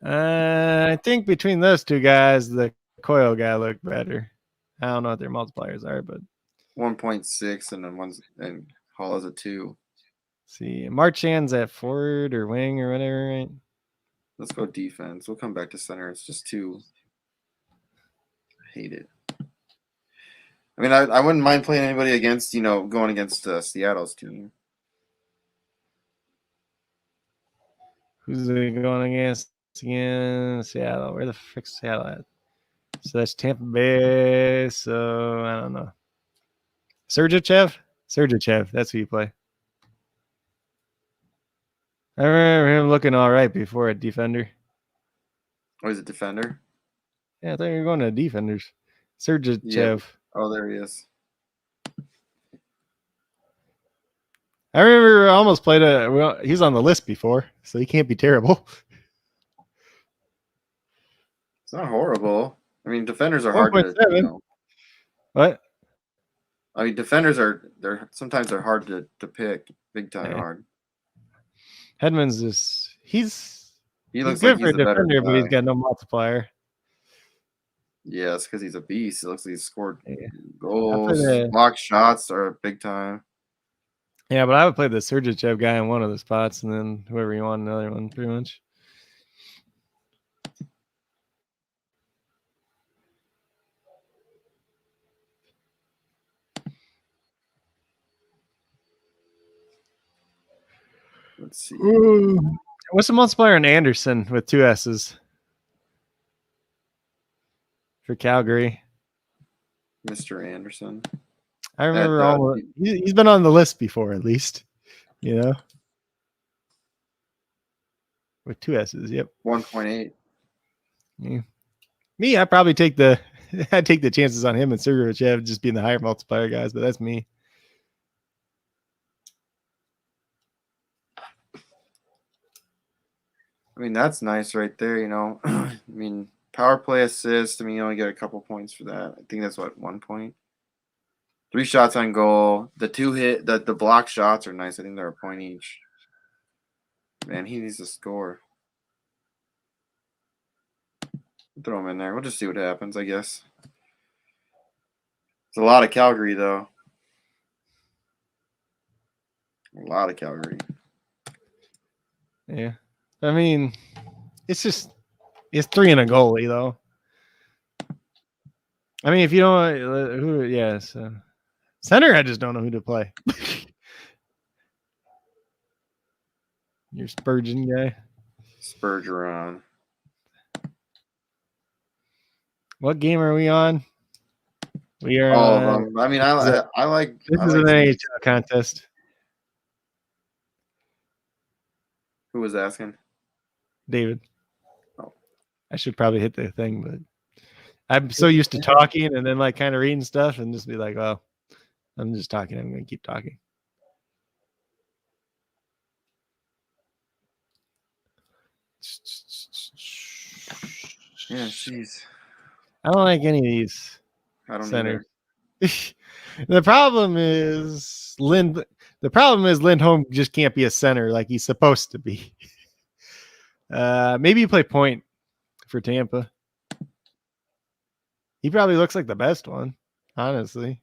I think between those two guys, the Coyle guy looked better. I don't know what their multipliers are, but 1.6 and Hall is a 2. see, Marchand's at forward or wing or whatever, right? Let's go defense. We'll come back to center. It's just 2. I hate it. I mean, I wouldn't mind playing anybody against, going against Seattle's team. Who's it going against again? Seattle. Where the frick's Seattle at? So that's Tampa Bay. So I don't know. Sergachev. That's who you play. I remember him looking all right before at defender. Oh, he's a defender? Yeah, I thought you were going to defenders. Sergachev. Yeah. Oh, there he is. I remember I almost played he's on the list before, so he can't be terrible. It's not horrible. I mean, defenders are hard to, 1.7. What? I mean, defenders sometimes they're hard to pick. Big time hard. Hedman's just he good looks like for he's a defender, but he's guy. got no multiplier. Yeah, it's because he's a beast. It looks like he's scored goals, block shots are big time. Yeah, but I would play the Sergachev guy in one of the spots, and then whoever you want another one, pretty much. Let's see. Ooh. What's the multiplier on Anderson with 2 S's for Calgary? Mr. Anderson. I remember he's been on the list before, at least. With 2 S's, yep. 1.8. Yeah. Me, I probably take the chances on him and Sergachev just being the higher multiplier guys, but that's me. I mean, that's nice right there, I mean, power play assist, you only get a couple points for that. I think that's 1 point. 3 shots on goal. The 2 hit, the block shots are nice. I think they're a point each. Man, he needs to score. Throw him in there. We'll just see what happens, I guess. It's a lot of Calgary, though. A lot of Calgary. Yeah. I mean, it's 3 and a goalie, though. I mean, if you don't, so center, I just don't know who to play. Your Spurgeon guy. Spurgeon. What game are we on? We are all of them. I mean, I like. This is an NHL contest. Who was asking? David. Oh. I should probably hit the thing, but I'm so used to talking and then kind of reading stuff and just be like, well, I'm just talking. I'm going to keep talking. Yeah, jeez. I don't like any of these. I don't centers. The problem is Lindholm just can't be a center like he's supposed to be. Maybe you play point for Tampa. He probably looks like the best one, honestly.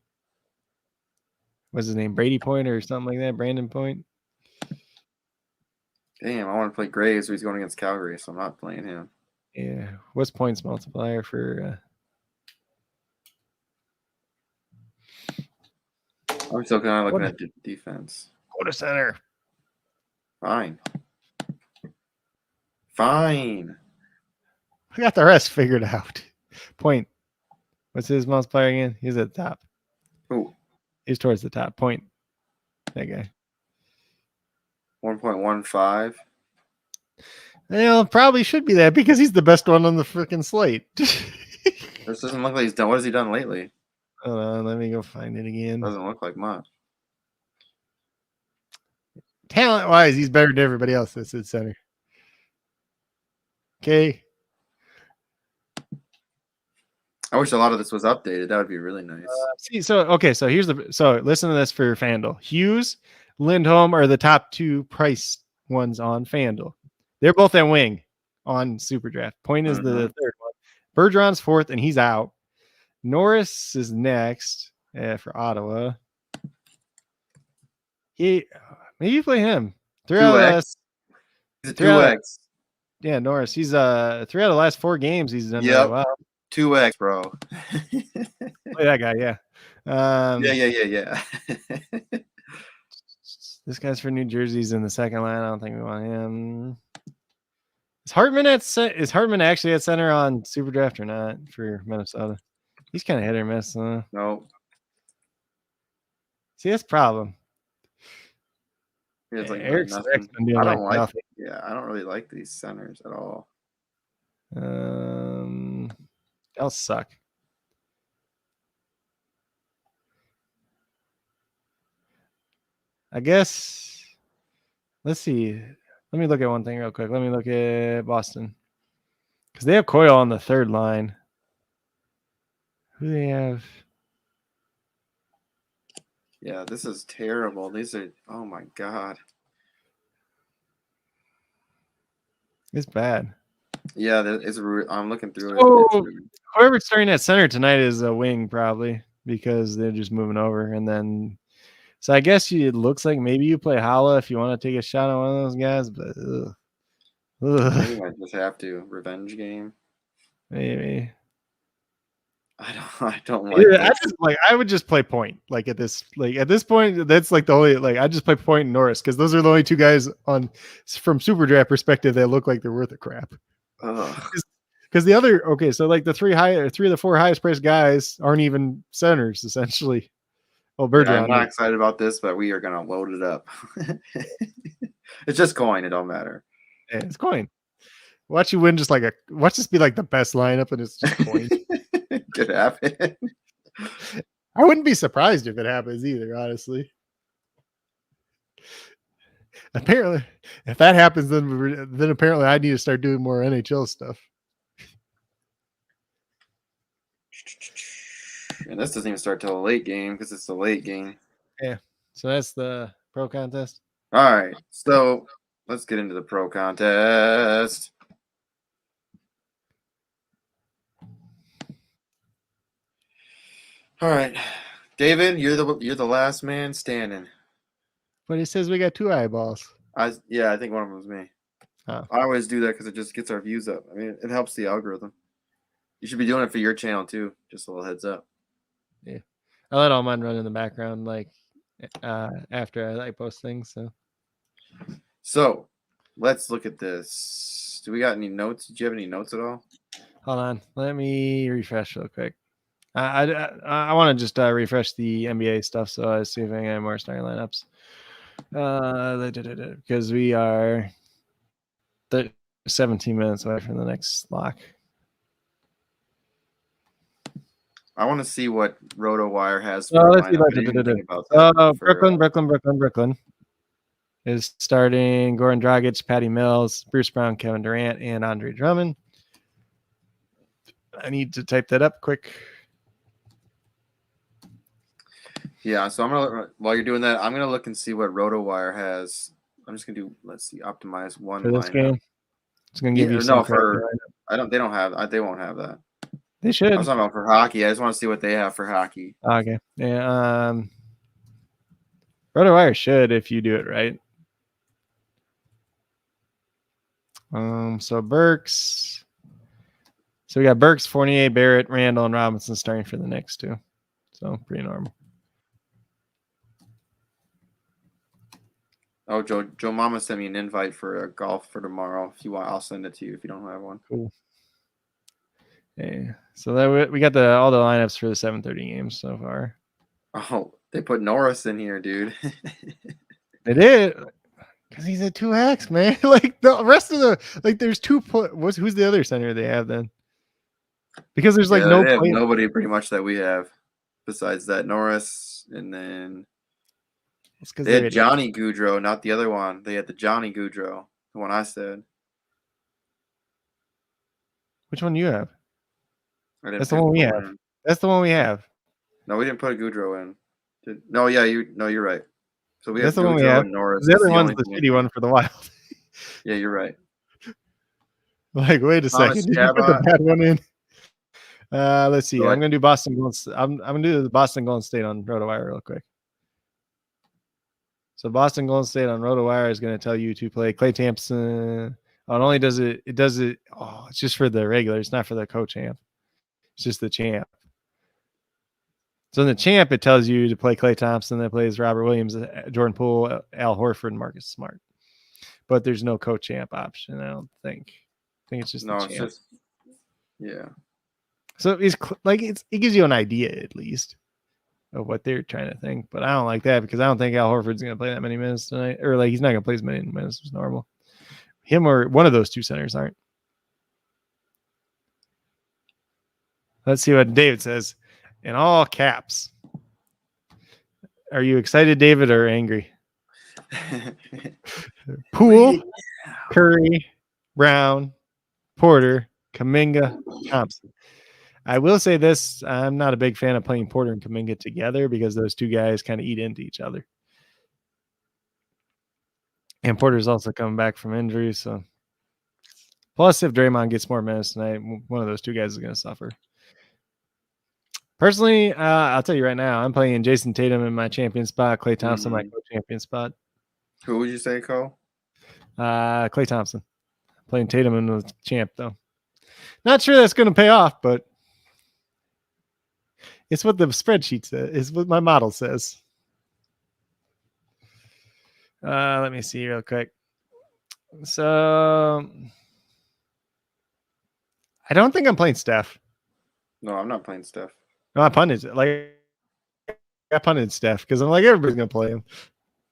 What's his name? Brady Point or something like that? Brandon Point? Damn, I want to play Graves, so he's going against Calgary, so I'm not playing him. Yeah. What's points multiplier for... I'm still kind of looking at defense. Go to center. Fine. I got the rest figured out. Point. What's his multiplier again? He's at the top. Who? He's towards the top. Point. That guy. 1.15. Well, probably should be that because he's the best one on the freaking slate. This doesn't look like he's done. What has he done lately? Hold on, let me go find it again. Doesn't look like much. Talent-wise, he's better than everybody else that's at center. Okay. I wish a lot of this was updated. That would be really nice. So here's so listen to this for FanDuel. Hughes, Lindholm are the top 2 price ones on FanDuel. They're both at wing on SuperDraft. Point is the third one. Bergeron's 4th, and he's out. Norris is next for Ottawa. Maybe you play him. 2x. He's a 2x. Yeah, Norris. He's 3 out of the last 4 games. He's done really well. 2x, bro. Play that guy, yeah. Yeah. This guy's for New Jersey. He's in the second line. I don't think we want him. Is Hartman actually at center on SuperDraft or not for Minnesota? He's kind of hit or miss. No. See, that's a problem. Like Eric's been doing I don't like nothing. Yeah, I don't really like these centers at all. They'll suck. I guess. Let's see. Let me look at one thing real quick. Let me look at Boston. Because they have Coyle on the third line. Who do they have? Yeah, this is terrible. These are, oh my God. It's bad. Yeah, I'm looking through it. Whoever's starting at center tonight is a wing, probably, because they're just moving over. And then, so I guess it looks like maybe you play Hala if you want to take a shot on one of those guys, but maybe I just have to. Revenge game. Maybe. I don't like this. I would just play point. At this point, that's the only I just play point and Norris because those are the only 2 guys from SuperDraft perspective that look like they're worth a crap. Because the other so the 3 of the 4 highest priced guys aren't even centers essentially. Well, Bergeron. Yeah, I'm not excited about this, but we are gonna load it up. It's just coin. It don't matter. Yeah, it's coin. Watch you win watch this be the best lineup and it's just coin. Could happen. I wouldn't be surprised if it happens either, honestly. Apparently, if that happens, then apparently I need to start doing more NHL stuff. And this doesn't even start till the late game because it's the late game. Yeah. So that's the pro contest. All right. So let's get into the pro contest. All right, David, you're the last man standing. But he says we got 2 eyeballs. I think one of them was me. Oh. I always do that because it just gets our views up. I mean, it helps the algorithm. You should be doing it for your channel too. Just a little heads up. Yeah, I let all mine run in the background after I post things. So let's look at this. Do we got any notes? Did you have any notes at all? Hold on, let me refresh real quick. I want to just refresh the NBA stuff, so I see if I get more starting lineups. Because we are 17 minutes away from the next lock. I want to see what RotoWire has. Let's see. Brooklyn is starting Goran Dragic, Patty Mills, Bruce Brown, Kevin Durant, and Andre Drummond. I need to type that up quick. Yeah, so I'm gonna, while you're doing that, I'm gonna look and see what RotoWire has. I'm just gonna do, let's see, optimize one for this game. It's gonna give you they won't have that. They should. I was talking about for hockey. I just want to see what they have for hockey. Okay. Yeah. RotoWire should if you do it right. So Burks. So we got Burks, Fournier, Barrett, Randall, and Robinson starting for the next 2. So pretty normal. Oh, Joe Mama sent me an invite for a golf for tomorrow. If you want, I'll send it to you if you don't have one. Cool. Okay. So that we got all the lineups for the 7:30 games so far. Oh, they put Norris in here, dude. They did. Because he's a 2X, man. The rest of there's 2. Who's the other center they have then? Because there's nobody pretty much that we have besides that Norris, and then they had Johnny Gaudreau, not the other one. They had the Johnny Gaudreau, the one I said. Which one do you have? I didn't That's the put one we Poole have. in. That's the one we have. No, we didn't put Goudreau in. No, yeah, you're right. So we That's have the one we Goudreau have. and Norris. The It's other the one's only the thing. shitty one for the Wild. Yeah, you're right. Like, wait a Thomas second. Did you put the Chabot. bad one in? Let's see. So I'm gonna do Boston. I'm gonna do the Boston Golden State on RotoWire real quick. So Boston Golden State on RotoWire is gonna tell you to play Klay Thompson. Oh, it only does it. It does it. Oh, it's just for the regular. It's not for the co-champ. It's just the champ. So in the champ, it tells you to play Klay Thompson. That plays Robert Williams, Jordan Poole, Al Horford, and Marcus Smart. But there's no co-champ option. I don't think. I think it's just no, the it's champ. just yeah. So it's like it gives you an idea at least of what they're trying to think. But I don't like that because I don't think Al Horford's going to play that many minutes tonight, or like he's not going to play as many minutes as normal. Him or one of those two centers aren't. Let's see what David says in all caps. Are you excited, David, or angry? Poole, Curry, Brown, Porter, Kuminga, Thompson. I will say this. I'm not a big fan of playing Porter and Kuminga together because those two guys kind of eat into each other. And Porter's also coming back from injury. So, plus, if Draymond gets more minutes tonight, one of those two guys is going to suffer. Personally, I'll tell you right now, I'm playing Jason Tatum in my champion spot, Klay Thompson my co-champion spot. Who would you say, Cole? Klay Thompson. Playing Tatum in the champ, though. Not sure that's going to pay off, but it's what the spreadsheet says. It's what my model says. Let me see real quick. So I don't think I'm playing Steph. No, I'm not playing Steph. No, I punted it. Like I punted Steph because I'm like everybody's gonna play him.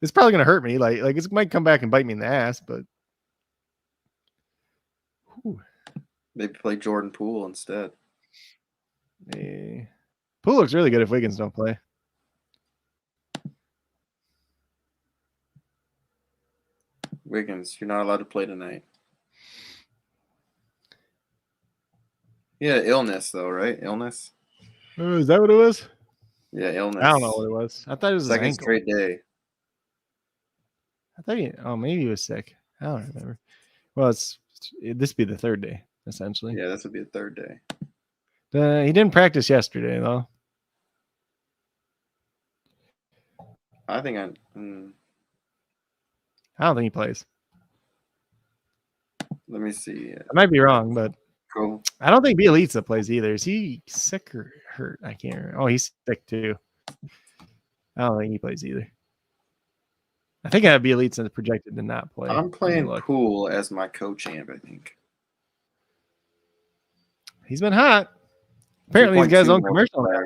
It's probably gonna hurt me. Like it might come back and bite me in the ass, but Maybe play Jordan Poole instead. Poole looks really good if Wiggins don't play. Wiggins, you're not allowed to play tonight. Yeah, illness though, right? Illness. Oh, is that what it was? Yeah, illness. I don't know what it was. I thought it was second his ankle. straight day. I thought maybe he was sick. I don't remember. Well, this would be the third day essentially. Yeah, this would be the third day. He didn't practice yesterday though. I think I don't think he plays. Let me see. I might be wrong, but Cool. I don't think Bielitsa plays either. Is he sick or hurt? I can't remember. Oh, he's sick too. I don't think he plays either. I think I have Bielitsa projected to not play. I'm playing Poole as my co-champ, I think. He's been hot. Apparently, these guys own commercial now.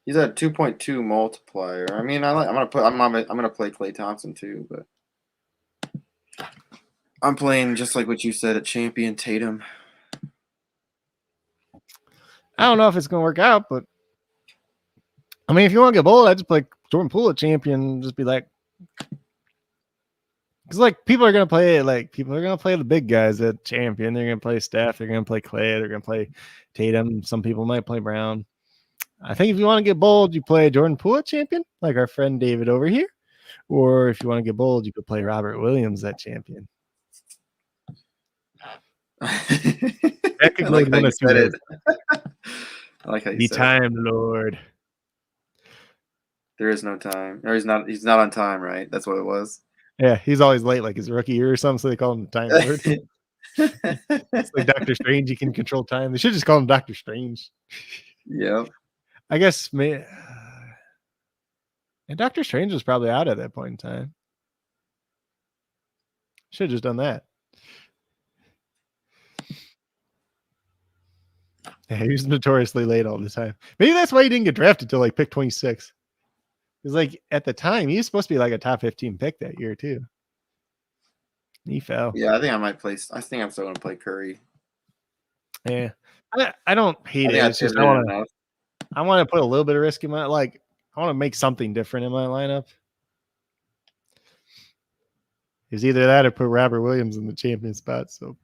He's at 2.2 multiplier. I mean, I'm gonna play Klay Thompson too, but I'm playing just like what you said at champion Tatum. I don't know if it's gonna work out, but I mean, if you want to get bold, I'd just play Jordan Poole at champion. Just be like, because like people are gonna play the big guys at champion. They're gonna play Steph. They're gonna play Klay. They're gonna play Tatum. Some people might play Brown. I think if you want to get bold, you play Jordan Poole at champion, like our friend David over here. Or if you want to get bold, you could play Robert Williams at champion. That could go one of two ways. I like how you the said time Lord. There is no time. Or he's not on time, right? That's what it was. Yeah, he's always late, like his rookie year or something, so they call him the Time Lord. It's like Doctor Strange, he can control time. They should just call him Doctor Strange. Yeah. I guess and Doctor Strange was probably out at that point in time. Should have just done that. Yeah, he was notoriously late all the time. Maybe that's why he didn't get drafted till like pick 26. Because like at the time, he was supposed to be like a top 15 pick that year too. He fell. Yeah, I think I'm still gonna play Curry. Yeah. I don't hate it. It's just I want to put a little bit of risk in my I want to make something different in my lineup. It's either that or put Robert Williams in the champion spot. So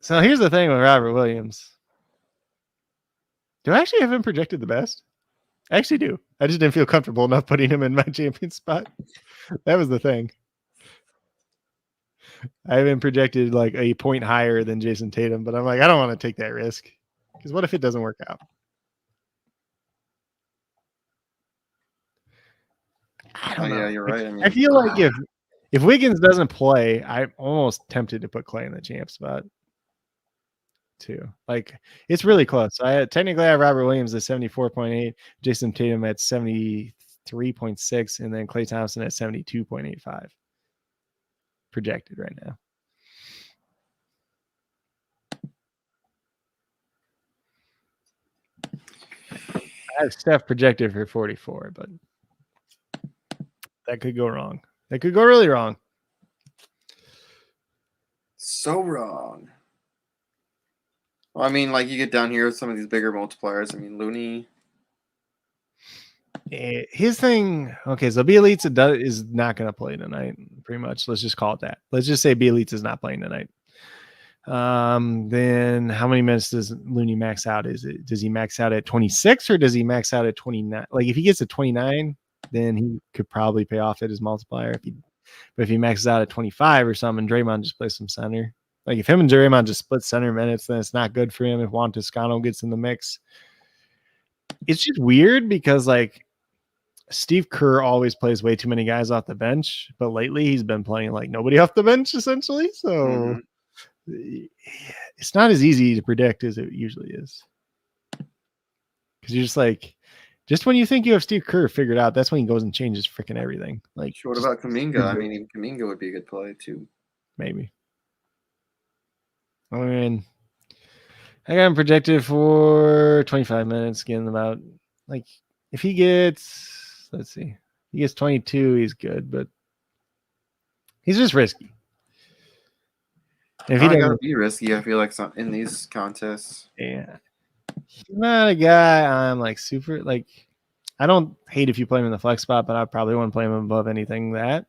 So here's the thing with Robert Williams. Do I actually have him projected the best? I actually do. I just didn't feel comfortable enough putting him in my champion spot. That was the thing. I have him projected like a point higher than Jason Tatum, but I'm like, I don't want to take that risk. Because what if it doesn't work out? I don't know. Yeah, you're right. I mean, I feel like if Wiggins doesn't play, I'm almost tempted to put Clay in the champ spot too. Like it's really close. Technically I have Robert Williams at 74.8, Jason Tatum at 73.6, and then Klay Thompson at 72.85 projected right now. I have Steph projected for 44, but that could go wrong. That could go really wrong. so wrong. Well, I mean, like you get down here with some of these bigger multipliers. I mean, Looney. His thing, okay, so Bielitsa is not going to play tonight, pretty much. Let's just call it that. Let's just say Bielitsa is not playing tonight. Then how many minutes does Looney max out? Does he max out at 26 or does he max out at 29? Like if he gets to 29, then he could probably pay off at his multiplier. But if he maxes out at 25 or something, Draymond just plays some center. Like if him and Draymond just split center minutes, then it's not good for him. If Juan Toscano gets in the mix, it's just weird because like Steve Kerr always plays way too many guys off the bench, but lately he's been playing like nobody off the bench essentially. So it's not as easy to predict as it usually is. Because you're just like, just when you think you have Steve Kerr figured out, that's when he goes and changes freaking everything. Like, What about Kuminga? I mean, even Kuminga would be a good play too. Maybe. I mean, I got him projected for 25 minutes, getting about like if he gets, let's see, he gets 22, he's good, but he's just risky. If he gotta be risky, I feel like in these contests. Yeah. He's not a guy I'm like super like. I don't hate if you play him in the flex spot, but I probably wouldn't play him above anything that.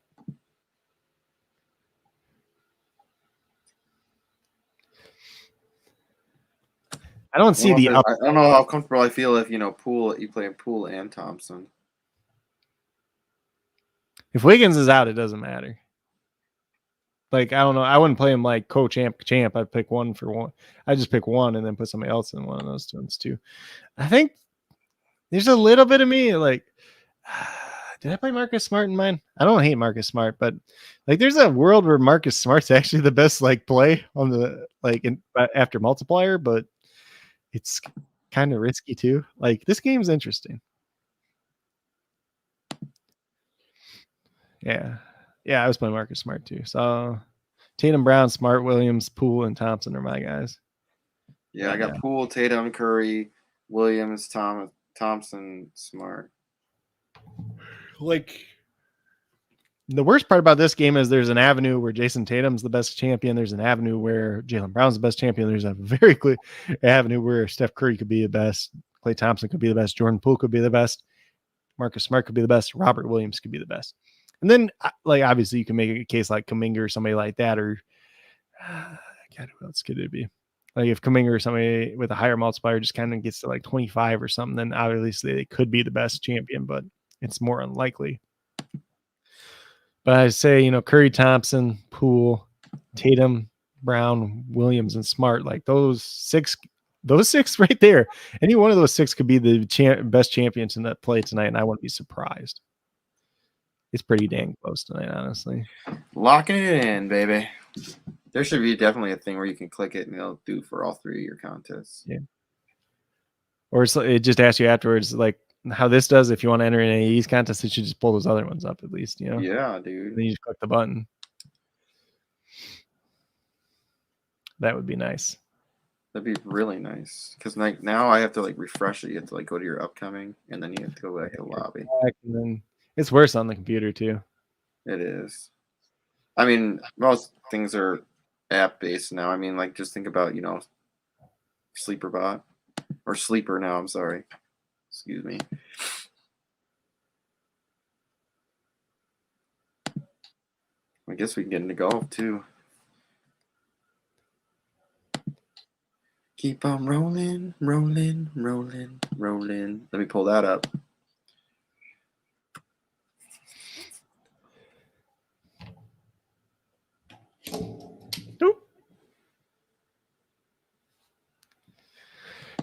I don't see the up. I don't know how comfortable I feel if you play Poole and Thompson. If Wiggins is out, it doesn't matter. Like I don't know. I wouldn't play him like co-champ. I'd pick one for one. I just pick one and then put somebody else in one of those ones too. I think there's a little bit of me like. Did I play Marcus Smart in mine? I don't hate Marcus Smart, but like there's a world where Marcus Smart's actually the best like play on the after multiplier, but it's kind of risky too. Like this game's interesting. Yeah. I was playing Marcus Smart too. So Tatum, Brown, Smart, Williams, Poole, and Thompson are my guys. Yeah, I got Poole, Tatum, Curry, Williams, Thompson, Smart. Like the worst part about this game is there's an avenue where Jason Tatum's the best champion. There's an avenue where Jaylen Brown's the best champion. There's a very clear avenue where Steph Curry could be the best. Klay Thompson could be the best. Jordan Poole could be the best. Marcus Smart could be the best. Robert Williams could be the best. And then, like, obviously you can make a case like Kuminga or somebody like that, or God, who else could it be? Like if Kuminga or somebody with a higher multiplier just kind of gets to like 25 or something, then obviously they could be the best champion, but it's more unlikely. But I say, Curry, Thompson, Poole, Tatum, Brown, Williams, and Smart, like those six right there. Any one of those six could be the best champions in that play tonight, and I wouldn't be surprised. It's pretty dang close tonight, honestly. Locking it in, baby. There should be definitely a thing where you can click it and it'll do for all three of your contests. Yeah. Or it just asks you afterwards, like how this does. If you want to enter in any of these contests, it should just pull those other ones up at least, Yeah, dude. And then you just click the button. That would be nice. That'd be really nice. Because like now I have to like refresh it. You have to like go to your upcoming and then you have to go back to the lobby. And then it's worse on the computer too. It is. I mean, most things are app based now. I mean, like just think about, SleeperBot or Sleeper now. I'm sorry. Excuse me. I guess we can get into golf too. Keep on rolling, rolling, rolling, rolling. Let me pull that up.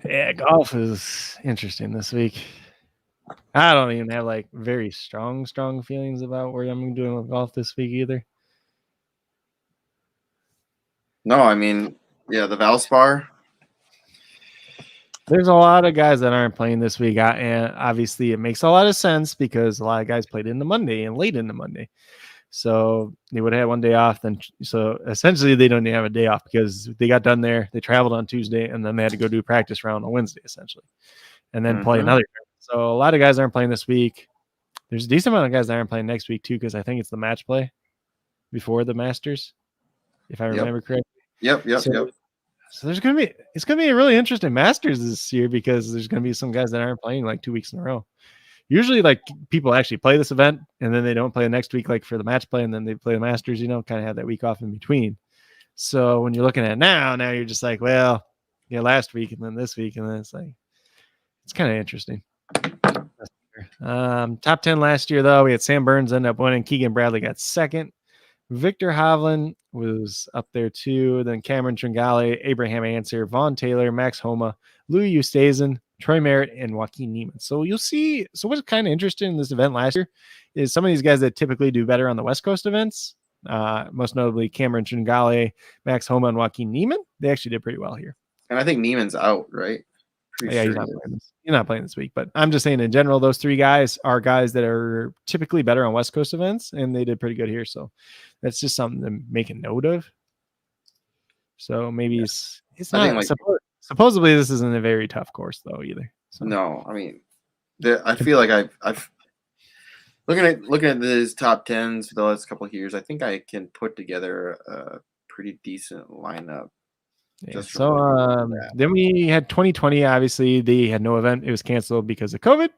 Yeah, golf is interesting this week. I don't even have like very strong feelings about where I'm doing with golf this week either. No, I mean, yeah, the Valspar. There's a lot of guys that aren't playing this week, and obviously it makes a lot of sense because a lot of guys played into Monday and late into Monday. So they would have had one day off. Then, so essentially they don't even have a day off because they got done there. They traveled on Tuesday and then they had to go do a practice round on Wednesday, essentially, and then play another. So a lot of guys aren't playing this week. There's a decent amount of guys that aren't playing next week too, because I think it's the match play before the Masters, if I remember correctly. Yep. So it's gonna be a really interesting Masters this year because there's gonna be some guys that aren't playing like 2 weeks in a row. Usually, like people actually play this event and then they don't play the next week, like for the match play, and then they play the Masters. Kind of have that week off in between. So when you're looking at now you're just like, well, yeah, last week and then this week, and then it's like it's kind of interesting. Top 10 last year though, we had Sam Burns end up winning. Keegan Bradley got second. Victor Hovland was up there too. Then Cameron Tringale, Abraham Answer, Vaughn Taylor, Max Homa, Louis Oosthuizen, Troy Merritt, and Joaquin Niemann. So you'll see. So what's kind of interesting in this event last year is some of these guys that typically do better on the West Coast events, most notably Cameron Tringale, Max Homa, and Joaquin Niemann. They actually did pretty well here. And I think Niemann's out, right? Yeah, he's not playing this week, but I'm just saying in general, those three guys are guys that are typically better on West Coast events, and they did pretty good here. So that's just something to make a note of. So maybe it's not. Supposedly, this isn't a very tough course though either. So. No, I mean, I feel like I've looking at these top tens for the last couple of years. I think I can put together a pretty decent lineup. Yeah. So then we had 2020. Obviously, they had no event. It was canceled because of COVID.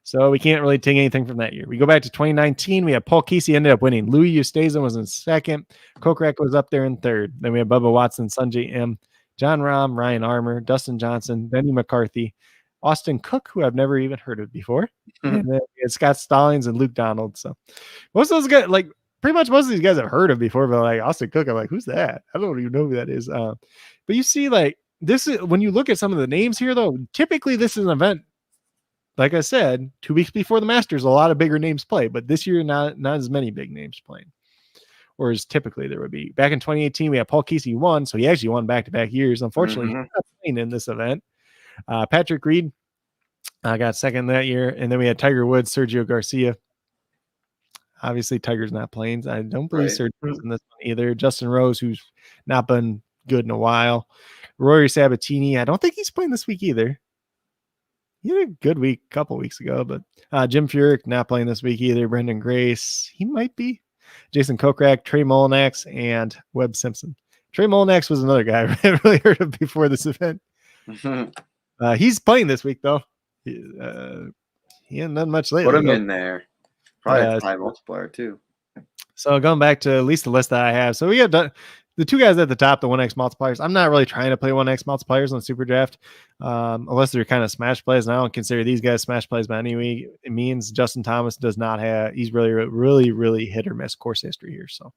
So we can't really take anything from that year. We go back to 2019. We had Paul Casey ended up winning. Louis Oosthuizen was in second. Kokrak was up there in third. Then we had Bubba Watson, Sanjay M, John Rahm, Ryan Armour, Dustin Johnson, Benny McCarthy, Austin Cook, who I've never even heard of before. And then we had Scott Stallings and Luke Donald. So most of those guys, like pretty much most of these guys I've heard of before, but like Austin Cook, I'm like, who's that? I don't even know who that is. But you see, like this is when you look at some of the names here, though, typically this is an event. Like I said, 2 weeks before the Masters, a lot of bigger names play, but this year, not as many big names playing, or as typically there would be. Back in 2018, we had Paul Casey won, so he actually won back-to-back years. Unfortunately, he's not playing in this event. Patrick Reed got second that year, and then we had Tiger Woods, Sergio Garcia. Obviously, Tiger's not playing. I don't believe Sergio's in this one either. Justin Rose, who's not been good in a while. Rory Sabatini, I don't think he's playing this week either. He had a good week a couple weeks ago, but Jim Furyk not playing this week either. Brendan Grace, he might be. Jason Kokrak, Trey Mullinax, and Webb Simpson. Trey Mullinax was another guy I haven't really heard of before this event. He's playing this week, though. He hasn't done much lately. Put him in there. Probably a high multiplier, too. So going back to at least the list that I have. So we have done the two guys at the top, the 1x multipliers. I'm not really trying to play 1x multipliers on SuperDraft unless they're kind of smash plays. And I don't consider these guys smash plays by any way. It means Justin Thomas does not have, he's really hit or miss course history here. So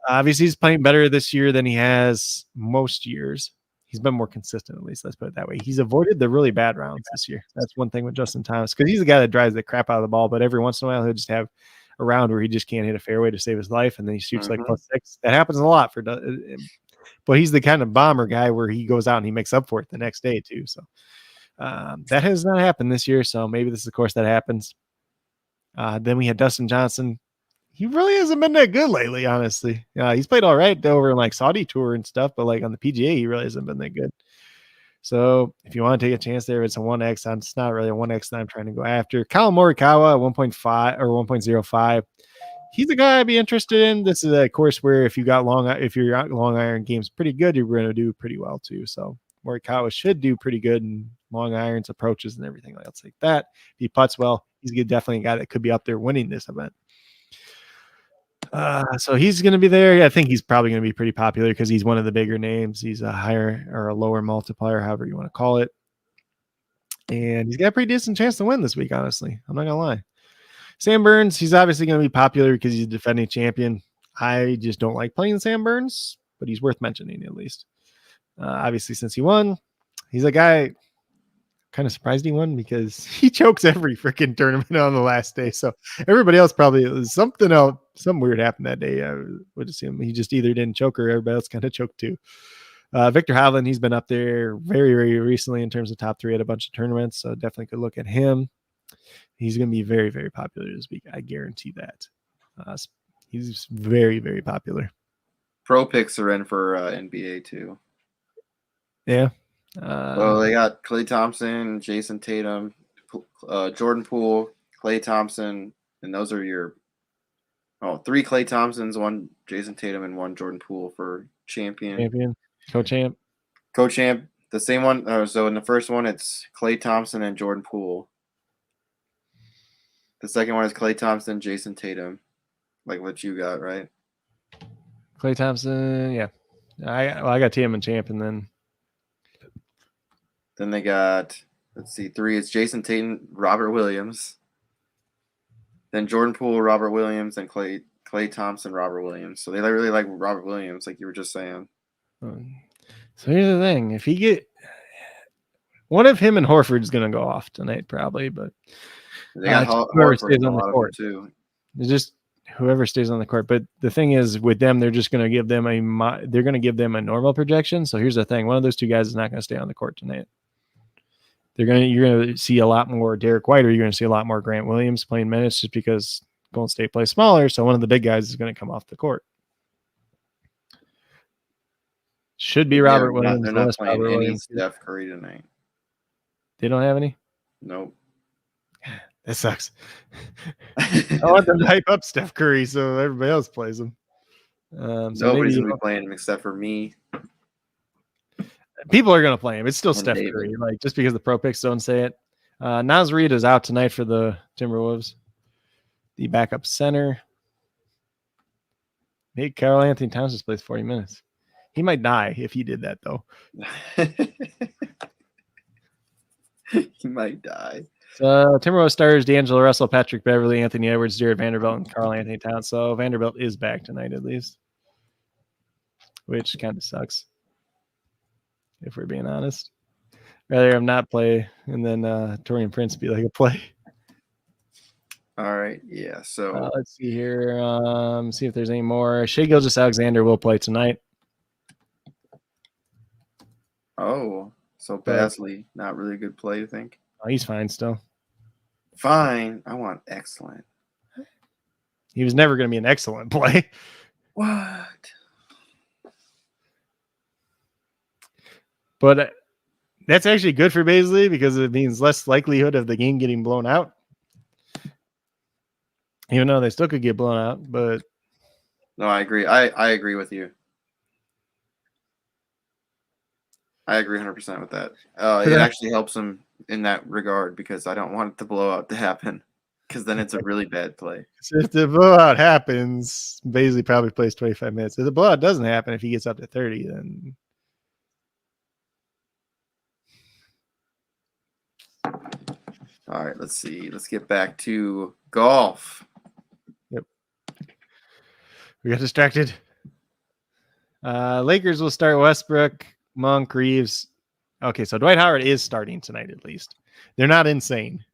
obviously he's playing better this year than he has most years. He's been more consistent, at least. Let's put it that way. He's avoided the really bad rounds this year. That's one thing with Justin Thomas, because he's the guy that drives the crap out of the ball. But every once in a while, he'll just have a round where he just can't hit a fairway to save his life, and then he shoots like +6. That happens a lot for, but he's the kind of bomber guy where he goes out and he makes up for it the next day too. So that has not happened this year. So maybe this is the course that happens. Then we had Dustin Johnson. He really hasn't been that good lately, honestly. He's played all right over in like Saudi Tour and stuff, but like on the PGA, he really hasn't been that good. So if you want to take a chance there, it's a 1x. It's not really a 1x that I'm trying to go after. Kyle Morikawa 1.5 or 1.05. He's a guy I'd be interested in. This is a course where if your long iron game's pretty good, you're going to do pretty well too. So Morikawa should do pretty good in long irons, approaches, and everything else like that. If he putts well, he's definitely a guy that could be up there winning this event. So he's going to be there. Yeah, I think he's probably going to be pretty popular because he's one of the bigger names. He's a higher or a lower multiplier, however you want to call it. And he's got a pretty decent chance to win this week, honestly. I'm not going to lie. Sam Burns, he's obviously going to be popular because he's a defending champion. I just don't like playing Sam Burns, but he's worth mentioning at least. Obviously, since he won, he's a guy kind of surprised he won because he chokes every freaking tournament on the last day. So everybody else probably something else, something weird happened that day. I would assume he just either didn't choke or everybody else kind of choked too. Victor Hovland, he's been up there very, very recently in terms of top 3 at a bunch of tournaments. So definitely could look at him. He's going to be very, very popular this week. I guarantee that. He's very, very popular. Pro picks are in for NBA too. Yeah. So they got Klay Thompson, Jason Tatum, Jordan Poole, Klay Thompson, and those are your 3 Klay Thompsons, 1 Jason Tatum, and 1 Jordan Poole for champion. Co-champ. The same one. So in the first one, it's Klay Thompson and Jordan Poole. The second one is Klay Thompson, Jason Tatum, like what you got, right? Klay Thompson, yeah. I got Tatum and champ, and then they got, let's see, 3 is Jason Tatum, Robert Williams. Then Jordan Poole, Robert Williams, and Klay Thompson, Robert Williams. So they really like Robert Williams, like you were just saying. So here's the thing: if he get one of him and Horford's going to go off tonight, probably, but they got whoever stays on the court too. It's just whoever stays on the court. But the thing is, with them, they're just going to give them a normal projection. So here's the thing: one of those 2 guys is not going to stay on the court tonight. You're going to see a lot more Derek White, or you're going to see a lot more Grant Williams playing minutes, just because Golden State plays smaller. So one of the big guys is going to come off the court. Should be Robert Williams. They're not playing any Steph Curry tonight. They don't have any? Nope. That sucks. I want them to hype up Steph Curry so everybody else plays him. So nobody's going to be playing him except for me. People are going to play him. It's still Steph Curry, like just because the pro picks don't say it. Naz Reid is out tonight for the Timberwolves. The backup center. Hey, Karl Anthony Towns just plays 40 minutes. He might die if he did that, though. He might die. So Timberwolves stars D'Angelo Russell, Patrick Beverly, Anthony Edwards, Jared Vanderbilt, and Karl Anthony Towns. So Vanderbilt is back tonight at least, which kind of sucks, if we're being honest. Rather him not play and then Torian Prince be like a play. All right, yeah. So let's see here. See if there's any more. Shai Gilgeous-Alexander will play tonight. Oh, so Basley, not really good play, you think? Oh, he's fine still. Fine. I want excellent. He was never going to be an excellent play. What? But that's actually good for Basley because it means less likelihood of the game getting blown out. Even though they still could get blown out, but no, I agree. I agree with you. I agree 100% with that. It actually helps him in that regard because I don't want the blowout to happen because then it's a really bad play. So if the blowout happens, Basley probably plays 25 minutes. If the blowout doesn't happen, if he gets up to 30, then all right, let's see. Let's get back to golf. Yep. We got distracted. Lakers will start Westbrook, Monk, Reeves. Okay, so Dwight Howard is starting tonight at least. They're not insane.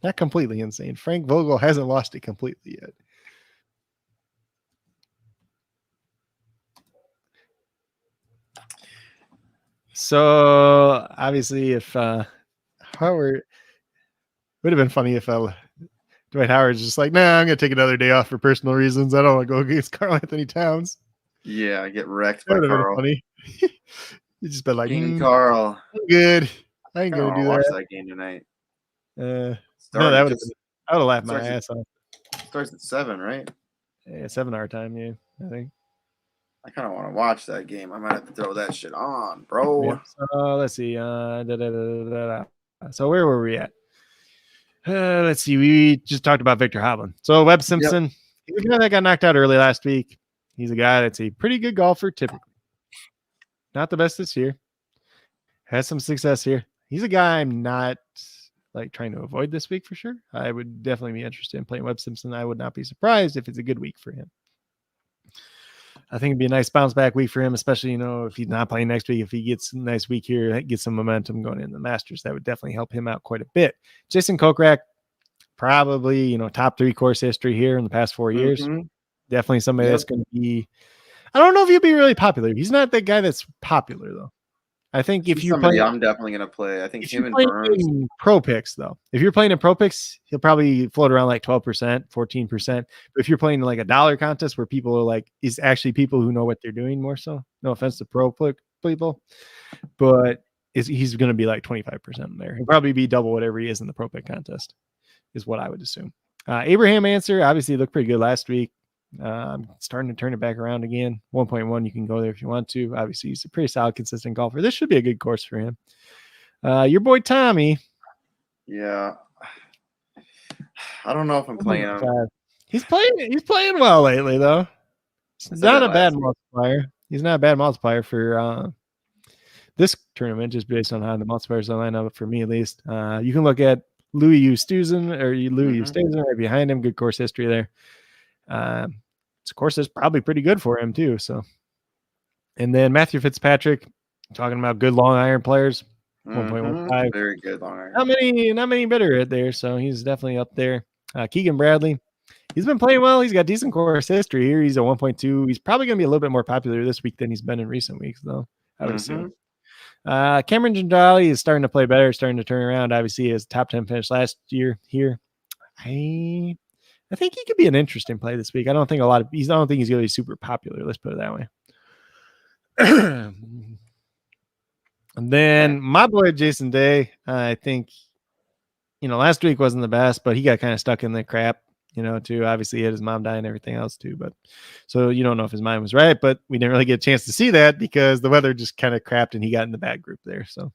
Not completely insane. Frank Vogel hasn't lost it completely yet. So obviously, if Howard would have been funny if Dwight Howard's just like, nah, I'm gonna take another day off for personal reasons. I don't want to go against Karl Anthony Towns. Yeah, I get wrecked by Karl. Funny. You just been like, Karl, good. I ain't gonna do watch that game tonight. No, that would have. I would have laughed my ass off. Starts at 7, right? Yeah, 7 hour time. Yeah, I think. I kind of want to watch that game. I might have to throw that shit on, bro. Yeah. So let's see. So where were we at? Let's see. We just talked about Victor Hovland. So Webb Simpson, he's a guy that got knocked out early last week. He's a guy that's a pretty good golfer typically. Not the best this year. Has some success here. He's a guy I'm not like trying to avoid this week for sure. I would definitely be interested in playing Webb Simpson. I would not be surprised if it's a good week for him. I think it'd be a nice bounce back week for him, especially, if he's not playing next week. If he gets a nice week here, get some momentum going in the Masters, that would definitely help him out quite a bit. Jason Kokrak, probably, top 3 course history here in the past 4 years. Definitely somebody that's going to be, I don't know if he'll be really popular. He's not that guy that's popular though. I think if you play, I'm definitely going to play. I think if him you're and playing Burns. in pro picks though, if you're playing in pro picks, he'll probably float around like 12%, 14%. But if you're playing like a dollar contest where people are like, is actually people who know what they're doing more so. No offense to pro people, but he's going to be like 25% in there. He'll probably be double whatever he is in the pro pick contest, is what I would assume. Abraham Answer obviously looked pretty good last week. Starting to turn it back around again. 1.1, you can go there if you want to. Obviously, he's a pretty solid, consistent golfer. This should be a good course for him. Your boy Tommy. Yeah. I don't know if I'm playing him. He's playing well lately, though. He's not a bad multiplier. He's not a bad multiplier for this tournament, just based on how the multipliers line up for me, at least. You can look at Louis Oosthuizen right behind him. Good course history there. This course is probably pretty good for him too. So, and then Matthew Fitzpatrick, talking about good long iron players, 1.15, very good long iron. Not many better at there. So he's definitely up there. Keegan Bradley, he's been playing well. He's got decent course history here. He's a 1.2. He's probably going to be a little bit more popular this week than he's been in recent weeks, though, I would assume. Cameron Jindali is starting to play better, starting to turn around. Obviously, his top 10 finish last year here. I think he could be an interesting play this week. I don't think he's going to be super popular. Let's put it that way. And then my boy Jason Day, I think, last week wasn't the best, but he got kind of stuck in the crap, too. Obviously, he had his mom die and everything else too. But so you don't know if his mind was right, but we didn't really get a chance to see that because the weather just kind of crapped and he got in the bad group there. So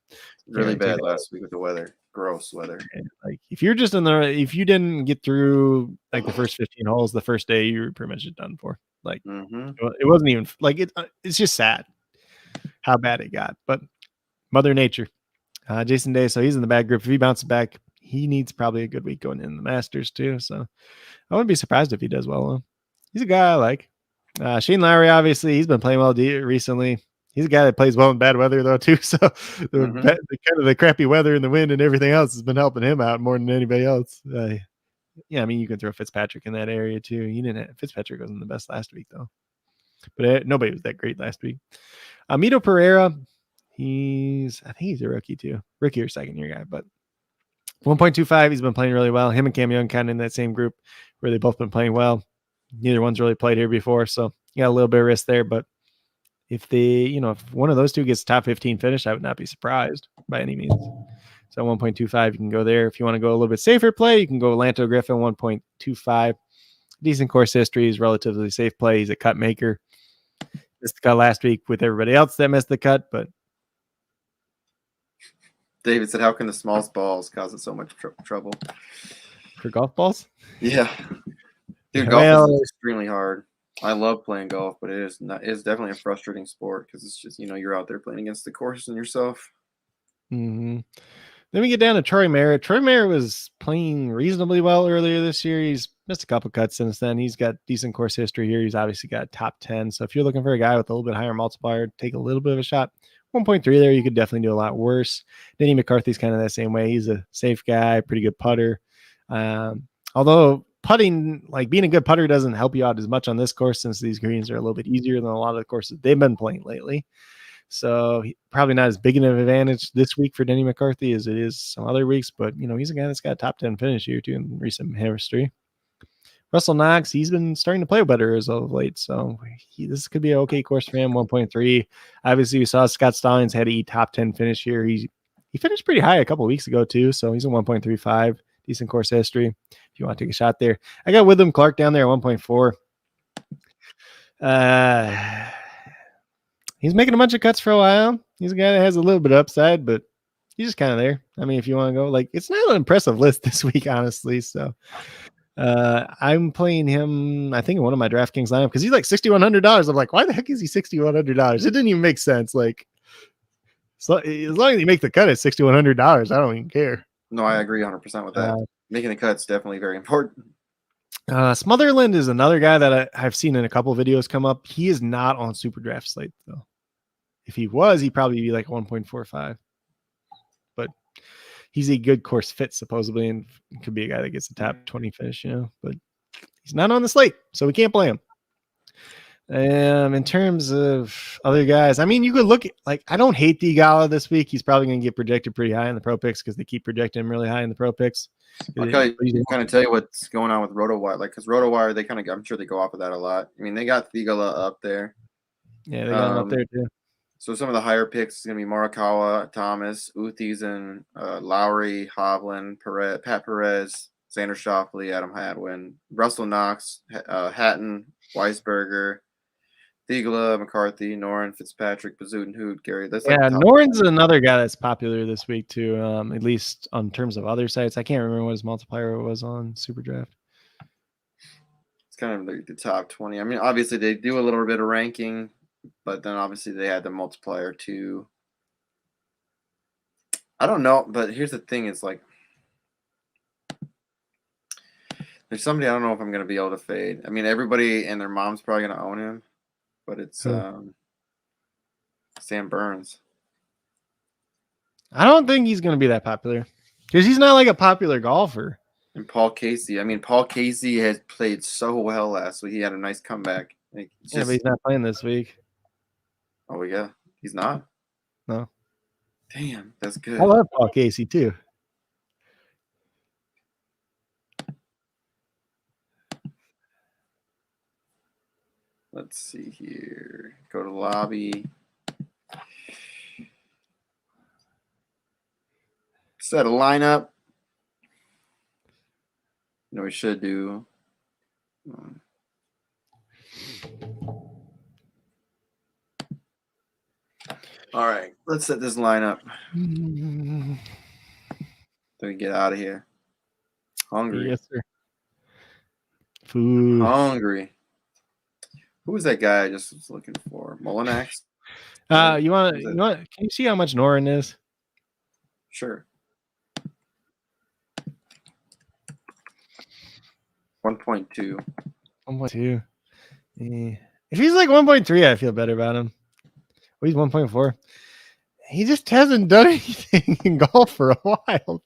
really bad last week with the weather. Gross weather. Like if you're just if you didn't get through like the first 15 holes the first day, you were pretty much done for. Like it wasn't even like it's just sad how bad it got. But Mother Nature, Jason Day, so he's in the bad group. If he bounces back, he needs probably a good week going in the Masters too. So I wouldn't be surprised if he does well. He's a guy I like. Shane Lowry, obviously, he's been playing well recently. He's a guy that plays well in bad weather, though, too. So the crappy weather and the wind and everything else has been helping him out more than anybody else. You can throw Fitzpatrick in that area, too. Fitzpatrick wasn't the best last week, though. But nobody was that great last week. Mito Pereira, I think he's a rookie, too. Rookie or second-year guy, but 1.25, he's been playing really well. Him and Cam Young kind of in that same group where they've both been playing well. Neither one's really played here before, so you got a little bit of risk there, but if if one of those two gets top 15 finish, I would not be surprised by any means. So 1.25, you can go there. If you want to go a little bit safer play, you can go Lanto Griffin, 1.25. Decent course history. He's relatively safe play. He's a cut maker. Missed the cut last week with everybody else that missed the cut, but David said, how can the smallest balls cause so much trouble? For golf balls? Yeah. Dude, golf is extremely hard. I love playing golf, but it's definitely a frustrating sport because it's just, you're out there playing against the course and yourself. Then we get down to Troy Merritt. Troy Merritt was playing reasonably well earlier this year. He's missed a couple cuts since then. He's got decent course history here. He's obviously got top 10. So if you're looking for a guy with a little bit higher multiplier, take a little bit of a shot. 1.3 there, you could definitely do a lot worse. Denny McCarthy's kind of that same way. He's a safe guy, pretty good putter. Although putting, like being a good putter doesn't help you out as much on this course since these greens are a little bit easier than a lot of the courses they've been playing lately. So probably not as big an advantage this week for Denny McCarthy as it is some other weeks, but he's a guy that's got a top 10 finish here too in recent history. Russell Knox, he's been starting to play better as of late, so this could be an okay course for him. 1.3. Obviously, we saw Scott Stallings had a top 10 finish here. He finished pretty high a couple of weeks ago too, so he's a 1.35. Decent course history. If you want to take a shot there, I got Wyndham Clark down there at 1.4. He's making a bunch of cuts for a while. He's a guy that has a little bit of upside, but he's just kind of there. I mean, if you want to go, like, it's not an impressive list this week, honestly. So I'm playing him, I think, in one of my DraftKings lineup because he's like $6,100. I'm like, why the heck is he $6,100? It didn't even make sense. Like, so as long as you make the cut at $6,100, I don't even care. No, I agree 100% with that. Making the cut's definitely very important. Smotherland is another guy that I've seen in a couple videos come up. He is not on SuperDraft slate though. If he was, he'd probably be like 1.45. But he's a good course fit supposedly, and could be a guy that gets a top 20 finish, but he's not on the slate, so we can't play him. In terms of other guys, I mean, you could look at, like, I don't hate Digala this week. He's probably going to get projected pretty high in the pro picks because they keep projecting him really high in the pro picks. I'll kind of tell you what's going on with RotoWire, like, because RotoWire, they kind of, I'm sure they go off of that a lot. I mean, they got Thigala up there. Yeah, they got him up there too. So some of the higher picks is going to be Morikawa, Thomas, Oosthuizen, Lowry, Hovland, Pat Perez, Xander Schauffele, Adam Hadwin, Russell Knox, Hatton, Weisberger, Thigala, McCarthy, Noren, Fitzpatrick, Bazut, Hood, Gary. That's Noren's another guy that's popular this week too. At least on terms of other sites. I can't remember what his multiplier was on SuperDraft. It's kind of the top 20. I mean, obviously they do a little bit of ranking, but then obviously they had the multiplier too. I don't know, but here's the thing: it's like there's somebody I don't know if I'm going to be able to fade. I mean, everybody and their mom's probably going to own him, but it's Sam Burns. I don't think he's going to be that popular because he's not like a popular golfer. And Paul Casey. I mean, Paul Casey has played so well last week. He had a nice comeback. But he's not playing this week. Oh, yeah. He's not? No. Damn, that's good. I love Paul Casey too. Let's see here. Go to lobby. Set a lineup. You know, we should do. All right, let's set this lineup. Then we get out of here. Hungry. Yes, sir. Food. Hungry. Who was that guy I just was looking for? Molinax? You want? Can you see how much Noren is? Sure. 1.2. 1.2. Yeah. If he's like 1.3, I feel better about him. Well, he's 1.4. He just hasn't done anything in golf for a while.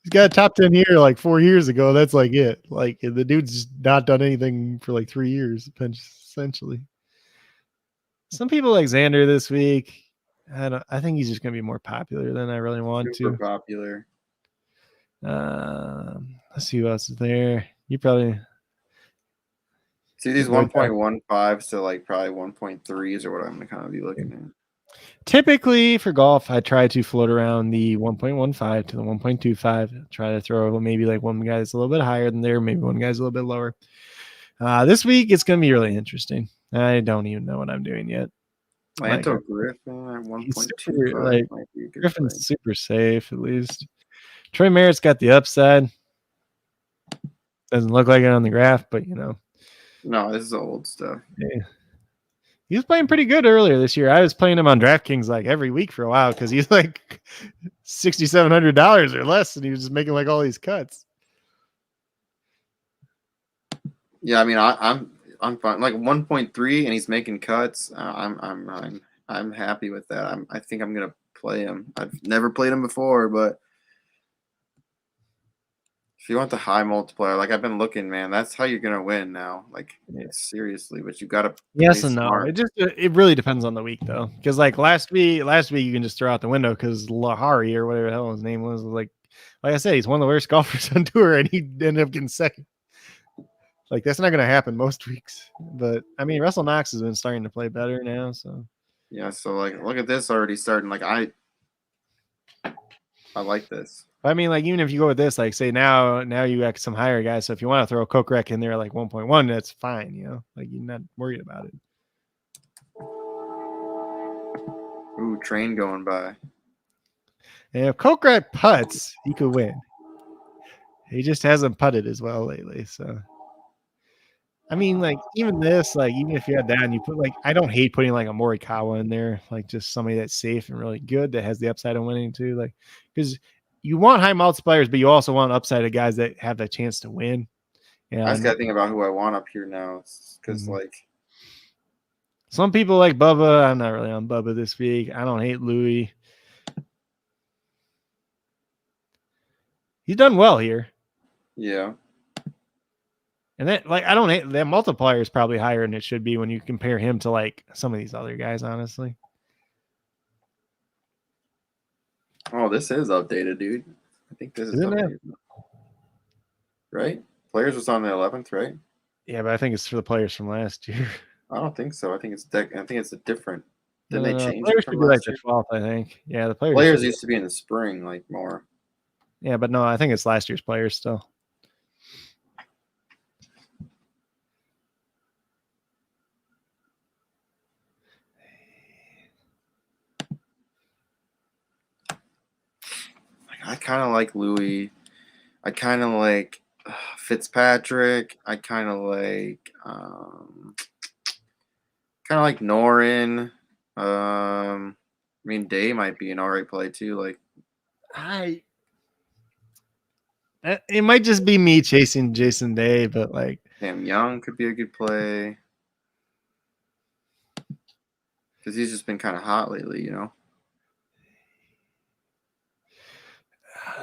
He's got a top 10 here like 4 years ago. That's like it. Like the dude's not done anything for like 3 years, essentially. Some people like Xander this week. I think he's just going to be more popular than I really want Super to. Popular. Let's see who else is there. You probably see these 1.15s to like probably 1.3s or what I'm going to kind of be looking at. Typically for golf, I try to float around the 1.15 to the 1.25. Try to throw maybe like one guy's a little bit higher than there, maybe one guy's a little bit lower. This week it's going to be really interesting. I don't even know what I'm doing yet. Lanto Griffin at 1.25. Like, Griffin's super safe at least. Troy Merritt's got the upside. Doesn't look like it on the graph, but you know. No, this is old stuff. Yeah. He was playing pretty good earlier this year. I was playing him on DraftKings like every week for a while because he's like $6,700 or less, and he was just making like all these cuts. Yeah, I mean, I'm fine. Like 1.3, and he's making cuts. I'm happy with that. I think I'm gonna play him. I've never played him before, but if you want the high multiplier, like I've been looking, man, that's how you're gonna win now. Like seriously, but you gotta. Yes and no. It really depends on the week though, because like last week you can just throw out the window because Lahari or whatever the hell his name was like I said, he's one of the worst golfers on tour, and he ended up getting second. Like that's not gonna happen most weeks, but I mean Russell Knox has been starting to play better now, so yeah. So like, look at this already starting. Like I like this. I mean, like even if you go with this, like say now you got some higher guys. So if you want to throw a Kokrak in there like 1.1, that's fine. You know, like you're not worried about it. Ooh, train going by. And if Kokrak putts, he could win. He just hasn't putted as well lately. So, I mean, like, even this, like, even if you had that and you put, like, I don't hate putting like a Morikawa in there, like just somebody that's safe and really good that has the upside of winning too. Like, because you want high multipliers, but you also want upside of guys that have that chance to win. And I just got to think about who I want up here now. Because, like, some people like Bubba. I'm not really on Bubba this week. I don't hate Louis. He's done well here. Yeah. And that, like, I don't hate that multiplier is probably higher than it should be when you compare him to like some of these other guys, honestly. Oh, this is updated, dude. I think this is updated. Right? Players was on the 11th, right? Yeah, but I think it's for the players from last year. I don't think so. I think it's a different. Didn't they change players it from should be like last the year? 12th, I think. Yeah, the Players used to be in the spring, like more. Yeah, but no, I think it's last year's players still. I kind of like Louis. I kind of like Fitzpatrick. I kind of like Norin. I mean, Day might be an alright play too. Like, It might just be me chasing Jason Day, but like Sam Young could be a good play because he's just been kind of hot lately, you know.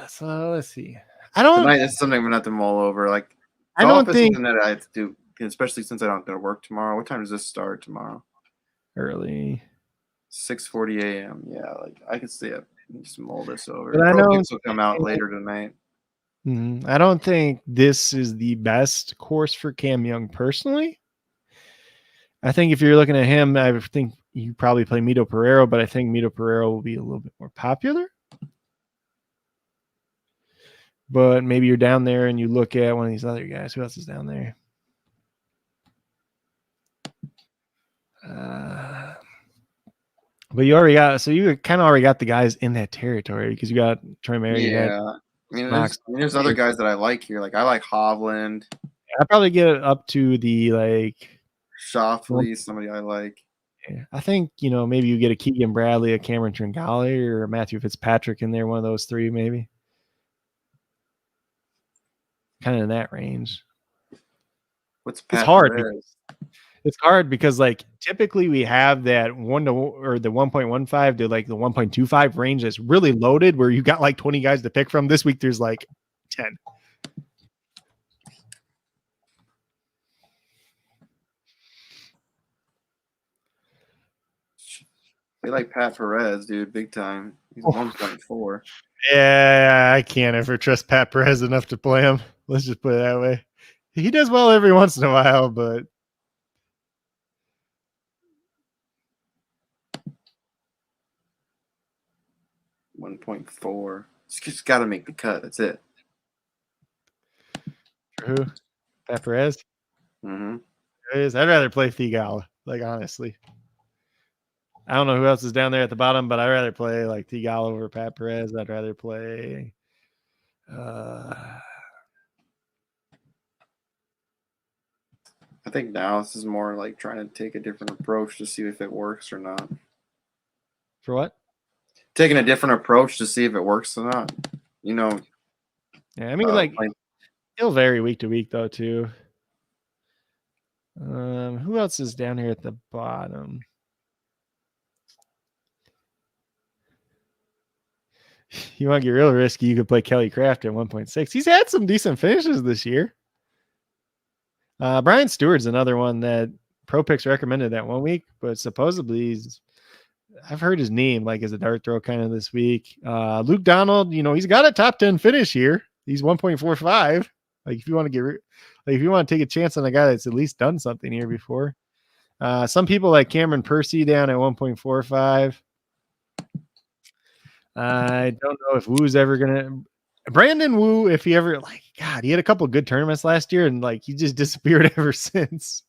So let's see. Tonight is something I'm gonna have to mull over. Like, I don't think something that I have to do, especially since I don't go to work tomorrow. What time does this start tomorrow? Early. 6:40 a.m. Yeah, like I could stay up and just mull this over. But I know Picks will come out later tonight. I don't think this is the best course for Cam Young personally. I think if you're looking at him, I think you probably play Mito Pereira, but I think Mito Pereira will be a little bit more popular. But maybe you're down there and you look at one of these other guys. Who else is down there? But you already got, so you kind of already got the guys in that territory because you got Troy Mary. Yeah. I mean, there's other guys that I like here. Like, I like Hovland. I'd probably get it up to the like Shoffley, somebody I like. Yeah. I think, maybe you get a Keegan Bradley, a Cameron Tringale, or a Matthew Fitzpatrick in there, one of those three, maybe. Kind of in that range. What's It's hard. It's hard because, like, typically we have that the 1.15 to like the 1.25 range that's really loaded where you got like 20 guys to pick from. This week there's like 10. They like Pat Perez, dude, big time. He's 1.4. Yeah, I can't ever trust Pat Perez enough to play him. Let's just put it that way. He does well every once in a while, but 1.4. Just got to make the cut. That's it. For who? Pat Perez? Mm-hmm. I'd rather play Thigala, like, honestly. I don't know who else is down there at the bottom, but I'd rather play like Thigala over Pat Perez. I'd rather play I think now this is more like trying to take a different approach to see if it works or not. For what? Taking a different approach to see if it works or not. Yeah, I mean, it'll vary week to week, though, too. Who else is down here at the bottom? You want to get real risky, you could play Kelly Craft at 1.6. He's had some decent finishes this year. Brian Stewart's another one that Pro Picks recommended that 1 week, but supposedly I've heard his name like as a dart throw kind of this week. Luke Donald, he's got a top 10 finish here. He's 1.45. Like, if you want to if you want to take a chance on a guy that's at least done something here before. Some people like Cameron Percy down at 1.45. I don't know if Woo's ever gonna. Brandon Wu, if he ever he had a couple of good tournaments last year and he just disappeared ever since.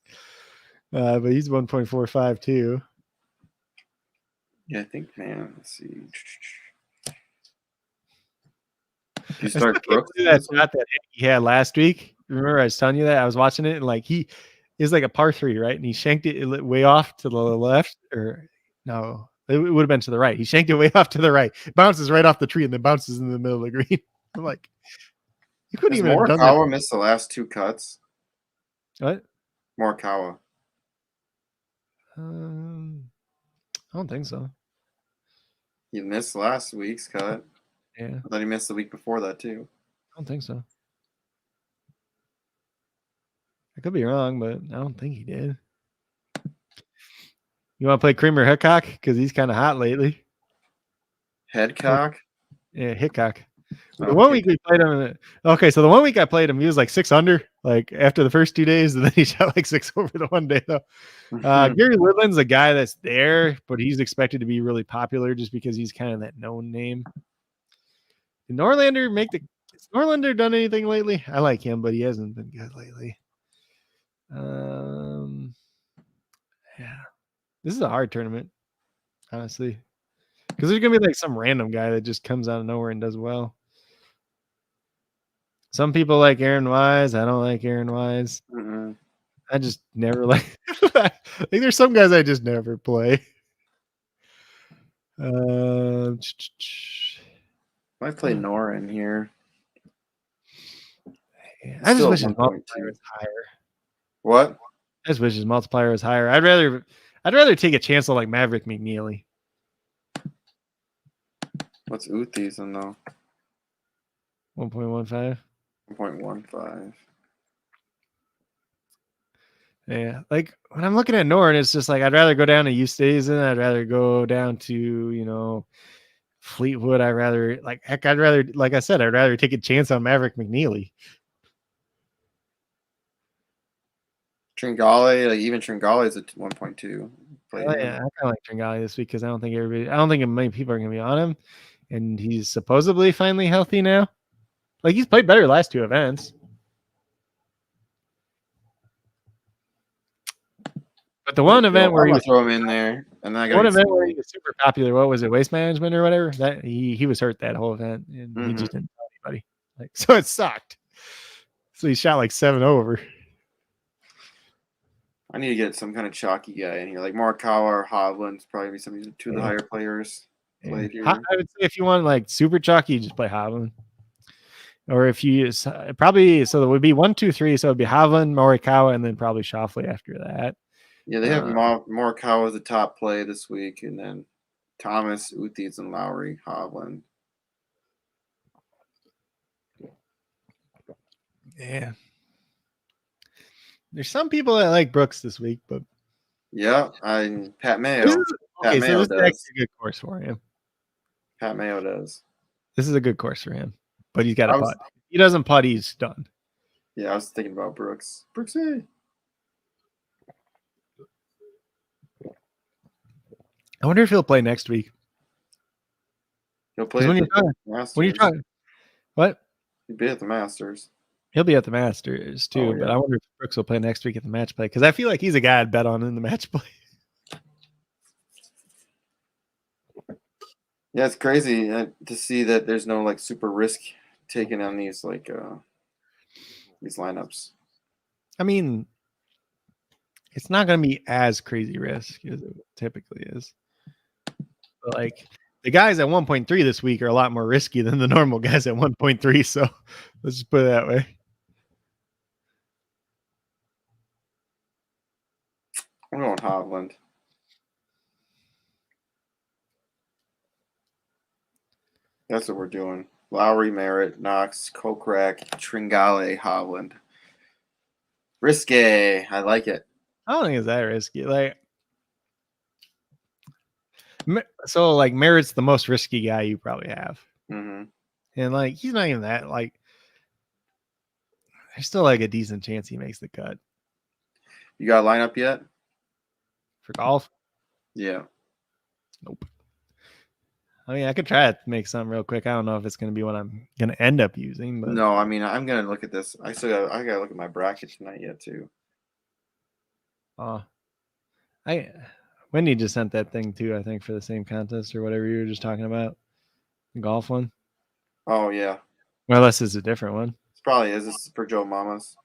But he's 1.45 too. Yeah, I think, man. Let's see. Do you start Brooks that this week? shot that he had last week. Remember, I was telling you that I was watching it and like he is like a par 3, right? And he shanked it way off to the left, or no, it would have been to the right. He shanked it way off to the right, bounces right off the tree, and then bounces in the middle of the green. I'm like, you couldn't Has even have done that. Morikawa missed the last 2 cuts? What? Morikawa. I don't think so. He missed last week's cut. Yeah, I thought he missed the week before that too. I don't think so. I could be wrong, but I don't think he did. You want to play Creamer Hickok? Because he's kind of hot lately. Headcock? Yeah, Hickok. The Okay. 1 week we played him. Okay, so the 1 week I played him, he was like 6 under, like after the first 2 days, and then he shot like 6 over the 1 day though. Gary Woodland's a guy that's there, but he's expected to be really popular just because he's kind of that known name. Did Norlander has Norlander done anything lately? I like him, but he hasn't been good lately. Yeah, this is a hard tournament, honestly, because there's gonna be like some random guy that just comes out of nowhere and does well. Some people like Aaron Wise. I don't like Aaron Wise. Mm-mm. I just never like. I think there's some guys I just never play. Might play Nora in here. Yeah, I just Still wish his 1.2. multiplier was higher. What? I just wish his multiplier was higher. I'd rather take a chance on like Maverick McNeely. What's Uthie's in though? 1.15. 1.15. Yeah, like when I'm looking at Norton, it's just like I'd rather go down to Eustazen. I'd rather go down to Fleetwood. I'd rather like I said, I'd rather take a chance on Maverick McNeely. Tringale, like even Tringale is at 1.2. Yeah, I kind of like Tringali this week because I don't think many people are going to be on him, and he's supposedly finally healthy now. Like he's played better last 2 events. But the one event where I'm he gonna was throw him in there, and then I got one event where he was super popular, what was it, Waste Management or whatever? That he was hurt that whole event, and he just didn't tell anybody. Like so, it sucked. So he shot like 7 over. I need to get some kind of chalky guy in here, like Morikawa or Hovland's probably be some of the 2 of the higher players played here. I would say if you want like super chalky, you just play Hovland. Or if you use probably, so it would be 1, 2, 3. So it'd be Hovland, Morikawa, and then probably Schauffele after that. Yeah, they have Morikawa as the top play this week, and then Thomas, Uthie's, and Lowry, Hovland. Yeah. There's some people that like Brooks this week, but yeah, Pat Mayo. This Pat Mayo is does. actually a good course for him. Pat Mayo does. This is a good course for him, but he's got to putt. If he doesn't putt, he's done. Yeah, I was thinking about Brooks. Brooksy. I wonder if he'll play next week. He'll play when at you're the Masters. When you're trying, what? He'll be at the Masters. He'll be at the Masters too, but I wonder if Brooks will play next week at the match play because I feel like he's a guy I'd bet on in the match play. Yeah, it's crazy to see that there's no like super risk taken on these these lineups. I mean, it's not going to be as crazy risk as it typically is. But like the guys at 1.3 this week are a lot more risky than the normal guys at 1.3. So let's just put it that way. I'm going Hovland. That's what we're doing. Lowry, Merritt, Knox, Kokrak, Tringale, Hovland. Risky. I like it. I don't think it's that risky. So Merritt's the most risky guy you probably have. Mm-hmm. And like he's not even that there's still like a decent chance he makes the cut. You got a lineup yet? For golf? Yeah. Nope. I mean, I could try to make something real quick. I don't know if it's going to be what I'm going to end up using. But no, I mean, I'm going to look at this. I got to look at my bracket tonight yet too. Wendy just sent that thing too, I think, for the same contest or whatever you were just talking about. The golf one. Oh yeah, Or unless it's a different one. it probably is. This is for Joe Mamas.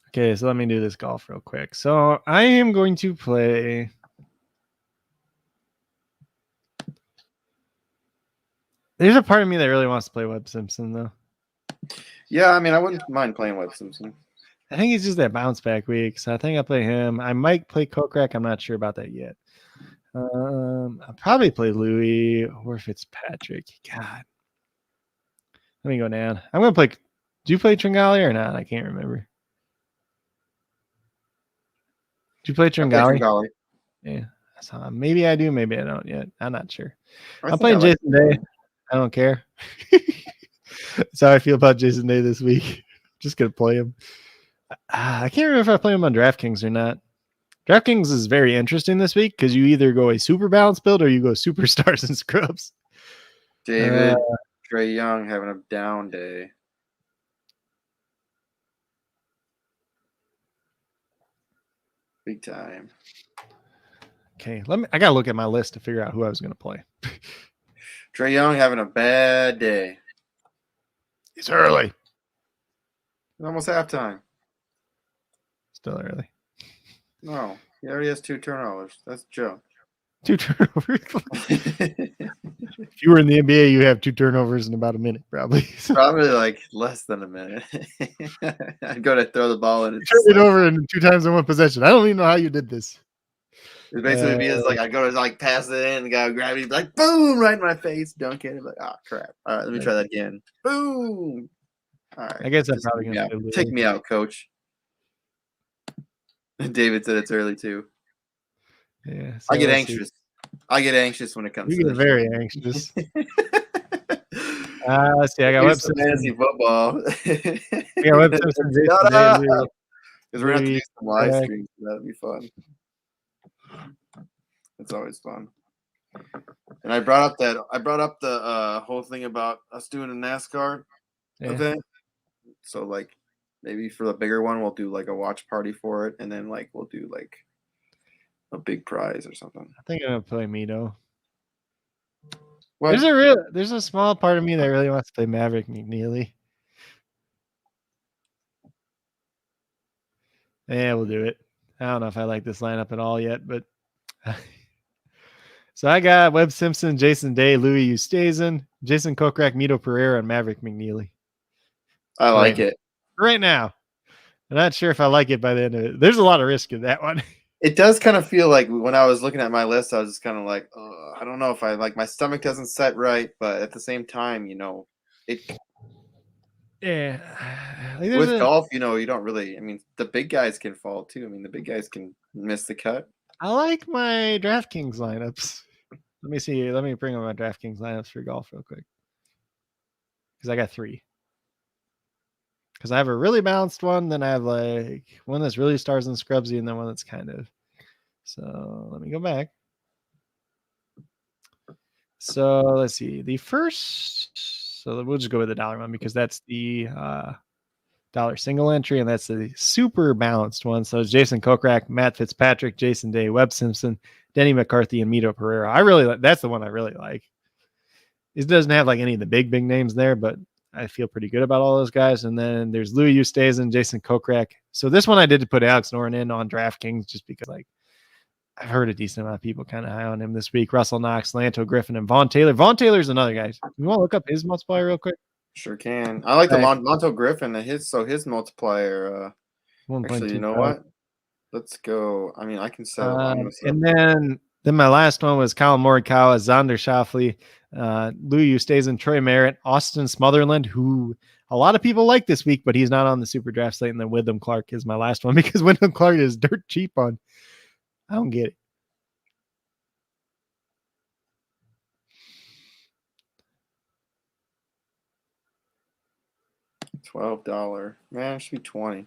Okay, so let me do this golf real quick. So I am going to play. There's a part of me that really wants to play Webb Simpson, though. Yeah, I mean, I wouldn't mind playing Webb Simpson. I think it's just that bounce back week. So I think I'll play him. I might play Kokrak. I'm not sure about that yet. I'll probably play Louis or Fitzpatrick. God. Let me go down. I'm going to play. Do you play Tringali or not? I can't remember. Do you play Tringali? Tringali. Yeah. So maybe I do. Maybe I don't yet. I'm not sure. I I'm think I playing like Jason Day. I don't care. That's how I feel about Jason Day this week. Just going to play him. I can't remember if I play him on DraftKings or not. DraftKings is very interesting this week because you either go a super balanced build or you go superstars and scrubs. David Trey Young having a down day. Big time. Okay, I gotta look at my list to figure out who I was gonna play. Trey Young having a bad day. It's early. It's almost halftime. Still early. No, he already has 2 turnovers. That's Joe. 2 turnovers. If you were in the NBA, you have 2 turnovers in about a minute, probably. Probably like less than a minute. I'd go to throw the ball and Turn it over in 2 times in 1 possession. I don't even know how you did this. It basically be like I go to like pass it in, the guy would grab it, like boom, right in my face, dunk it. Like, oh crap! All right, let me try that again. Boom! All right, I guess I'm probably gonna take me out, coach. David said it's early too. Yeah, I get anxious. I get anxious when it comes. You to get very anxious. Let's see. I got Webb Simpson. Fantasy football. Yeah, Webb Simpson. Because we're gonna have to do some live streams. That'd be fun. It's always fun. And I brought up the whole thing about us doing a NASCAR event. So like maybe for the bigger one we'll do like a watch party for it, and then like we'll do like a big prize or something. I think I'm gonna play Mito. What? There's a small part of me that really wants to play Maverick McNeely. Yeah, we'll do it. I don't know if I like this lineup at all yet, but so I got Webb Simpson, Jason Day, Louis Oosthuizen, Jason Kokrak, Mito Pereira, and Maverick McNeely. I like it. Right now. I'm not sure if I like it by the end of it. There's a lot of risk in that one. It does kind of feel like when I was looking at my list, I was just kind of like, I don't know if I like, my stomach doesn't set right, but at the same time, it. Yeah. With golf, you don't really. I mean, the big guys can fall too. I mean, the big guys can miss the cut. I like my DraftKings lineups. Let me see. Let me bring up my DraftKings lineups for golf real quick. Because I got 3. Because I have a really balanced one, then I have like one that's really stars and scrubsy, and then one that's kind of. So let me go back. So let's see. The first, so we'll just go with the dollar one because that's the dollar single entry, and that's the super balanced one. So it's Jason Kokrak, Matt Fitzpatrick, Jason Day, Webb Simpson, Denny McCarthy, and Mito Pereira. That's the one I really like. It doesn't have like any of the big names there, but I feel pretty good about all those guys. And then there's Louis Oosthuizen, Jason Kokrak. So this one I did to put Alex Noren in on DraftKings just because like I've heard a decent amount of people kind of high on him this week. Russell Knox, Lanto Griffin, and Vaughn Taylor. Vaughn Taylor's another guy. You want to look up his multiplier real quick? Sure can. I like the Monto Griffin. His multiplier. Actually, you know what? Let's go. I mean, I can set it. And then my last one was Kyle Morikawa, Xander Schauffele, Louis Oosthuizen, Troy Merritt, Austin Smotherland, who a lot of people like this week, but he's not on the super draft slate. And then Wyndham Clark is my last one because Wyndham Clark is dirt cheap on. I don't get it. $12. Man, it should be 20.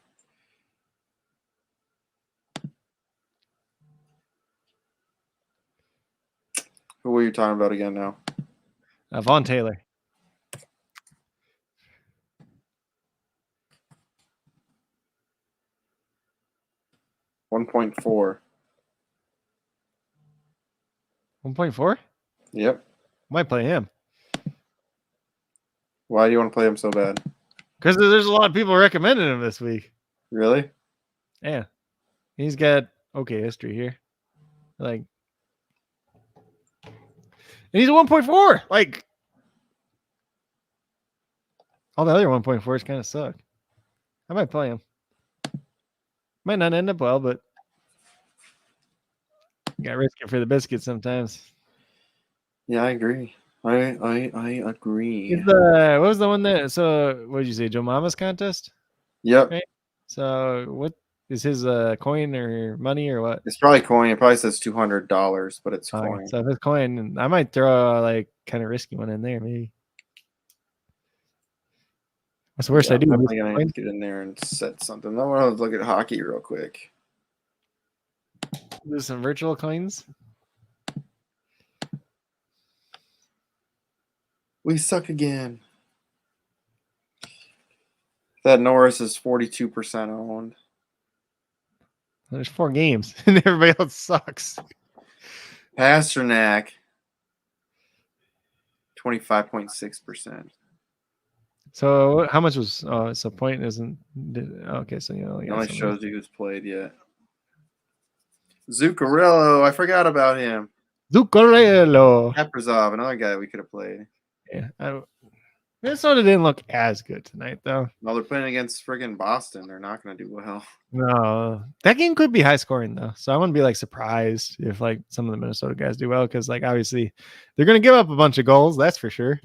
Who were you talking about again now? Vaughn Taylor. $1.4. 1.4? Yep. Might play him. Why do you want to play him so bad? Because there's a lot of people recommending him this week. Really? Yeah. He's got okay history here. Like, and he's a 1.4. Like, all the other 1.4s kind of suck. I might play him. Might not end up well, but you got to risk it for the biscuit sometimes. Yeah, I agree. I agree. What was the one that? So, what did you say? Joe Mama's contest? Yep. Right. So, what is his coin or money or what? It's probably coin. It probably says $200, but it's coin. So if it's coin, I might throw a like kind of risky one in there, maybe. What's the worst I do? I'm definitely gonna get in there and set something. I want to look at hockey real quick. Do some virtual coins. We suck again. That Norris is 42% owned. There's 4 games, and everybody else sucks. Pasternak, 25.6%. So how much was? Oh, so point isn't. Okay, so you know, It only shows you who's played yet. Zuccarello, I forgot about him. Zuccarello. Kaprizov, another guy we could have played. Yeah, Minnesota didn't look as good tonight, though. No, they're playing against friggin' Boston. They're not going to do well. No, that game could be high scoring though, so I wouldn't be like surprised if like some of the Minnesota guys do well because like obviously they're gonna give up a bunch of goals, that's for sure.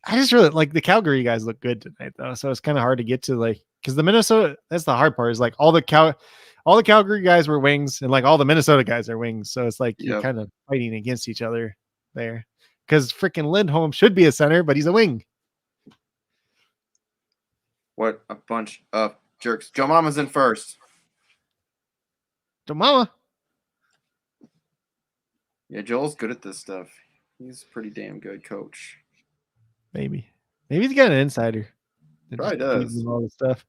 I just really like the Calgary guys look good tonight though, so it's kind of hard to get to like because the Minnesota, that's the hard part is like all the Calgary guys were wings and like all the Minnesota guys are wings, so it's like you're kind of fighting against each other there because freaking Lindholm should be a center, but he's a wing. What a bunch of jerks. Joe Mama's in first. Joe Mama. Yeah, Joel's good at this stuff. He's a pretty damn good coach. Maybe he's got an insider. Probably does. All this stuff.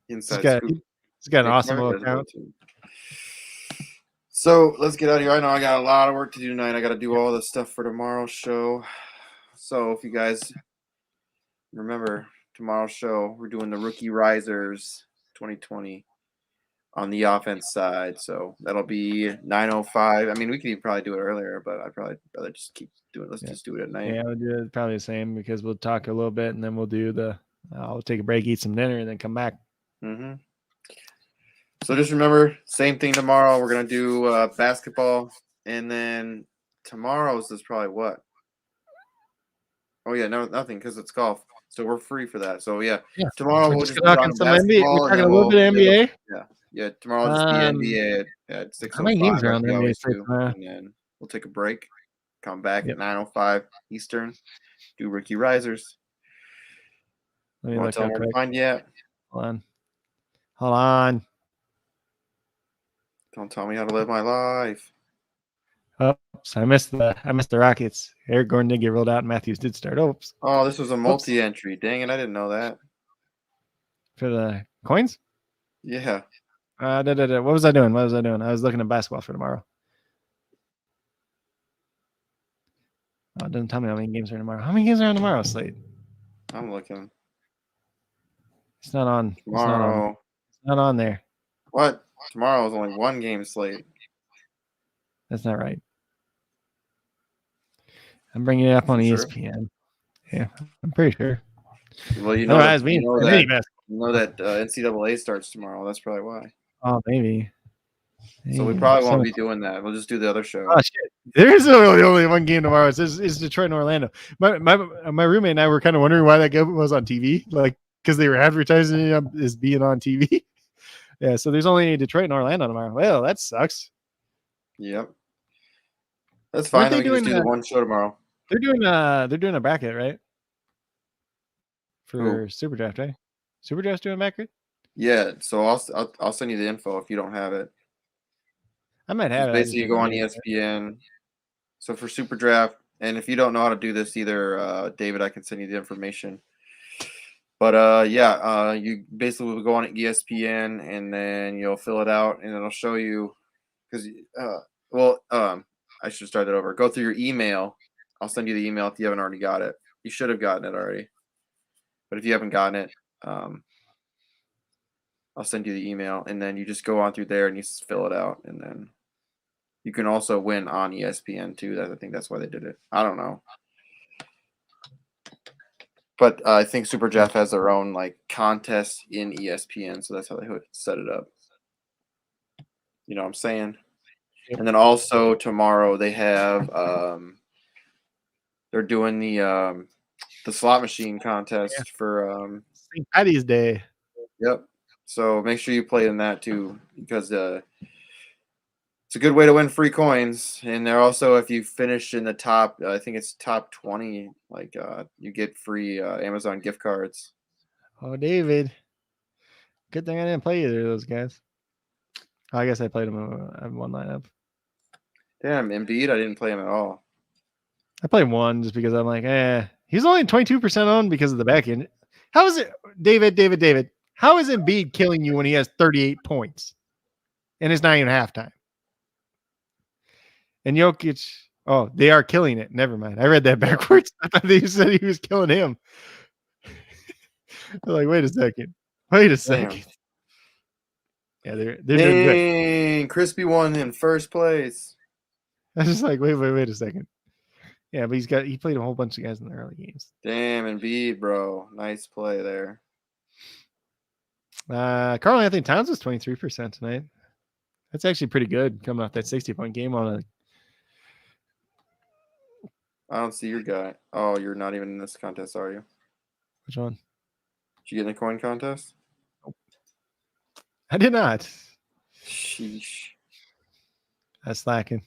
Inside he's got an awesome account. So let's get out of here. I know I got a lot of work to do tonight. I got to do all this stuff for tomorrow's show. So if you guys remember tomorrow's show, we're doing the Rookie Risers 2020 on the offense side. So that'll be 9:05. I mean, we could even probably do it earlier, but I'd probably rather just keep doing it. Let's just do it at night. Yeah, we'll do it probably the same because we'll talk a little bit and then we'll do I'll take a break, eat some dinner, and then come back. Mm-hmm. So just remember, same thing tomorrow. We're going to do basketball. And then tomorrow's is probably what? Oh, yeah, no, nothing because it's golf. So we're free for that. So, yeah. Tomorrow we'll just talk some NBA. We're talking a little bit of NBA. Yeah, tomorrow will just be NBA at 6:05. How many games are on the NBA? And then we'll take a break, come back at 9:05 Eastern, do Rookie Risers. Let me look tell them where to find you at. Hold on. Don't tell me how to live my life. Oops, I missed the Rockets. Eric Gordon did get rolled out and Matthews did start. Oops. Oh, this was a multi-entry. Dang it, I didn't know that. For the coins? Yeah. What was I doing? I was looking at basketball for tomorrow. Oh, it doesn't tell me how many games are tomorrow. How many games are on tomorrow, Slate? I'm looking. It's not on. Tomorrow. It's not on there. What? Tomorrow is only one game slate. That's not right. I'm bringing it up on ESPN. Yeah, I'm pretty sure. Well, you know that NCAA starts tomorrow. That's probably why. Oh, maybe. So we probably won't be doing that. We'll just do the other show. Oh shit! There is only one game tomorrow. It's Detroit and Orlando. My roommate and I were kind of wondering why that game was on TV, like because they were advertising it as being on TV. Yeah, so there's only Detroit and Orlando tomorrow. Well, that sucks. Yep. That's fine. We can just do the one show tomorrow. They're doing a bracket, right? For SuperDraft, right? SuperDraft's doing a bracket? Yeah, so I'll send you the info if you don't have it. I might have it. Basically, you go on ESPN. So for SuperDraft, and if you don't know how to do this either, David, I can send you the information. But you basically will go on ESPN and then you'll fill it out and it'll show you because Well, I should start that over. Go through your email. I'll send you the email if you haven't already got it. You should have gotten it already. But if you haven't gotten it, I'll send you the email, and then you just go on through there and you fill it out, and then you can also win on ESPN too. I think that's why they did it. I don't know. But I think SuperDraft has their own like contest in ESPN, so that's how they set it up. You know what I'm saying? Yep. And then also tomorrow they have they're doing the slot machine contest for St. Patty's Day. Yep. So make sure you play in that too, because it's a good way to win free coins. And they're also, if you finish in the top, I think it's top 20, like you get free Amazon gift cards. Oh, David. Good thing I didn't play either of those guys. Oh, I guess I played them in one lineup. Damn, Embiid, I didn't play him at all. I played one just because I'm like, he's only 22% owned because of the back end. How is it, David? How is Embiid killing you when he has 38 points and it's not even halftime? And Jokic, oh, they are killing it. Never mind. I read that backwards. I thought they said he was killing him. They're like, wait a second. Damn. Yeah, they're doing good. Dang, Crispy won in first place. I was just like, wait a second. Yeah, but he played a whole bunch of guys in the early games. Damn, Embiid, bro. Nice play there. Karl Anthony Towns was 23% tonight. That's actually pretty good coming off that 60-point game on a. I don't see your guy. Oh, you're not even in this contest, are you? Which one? Did you get in the coin contest? Nope. I did not. Sheesh. That's slacking.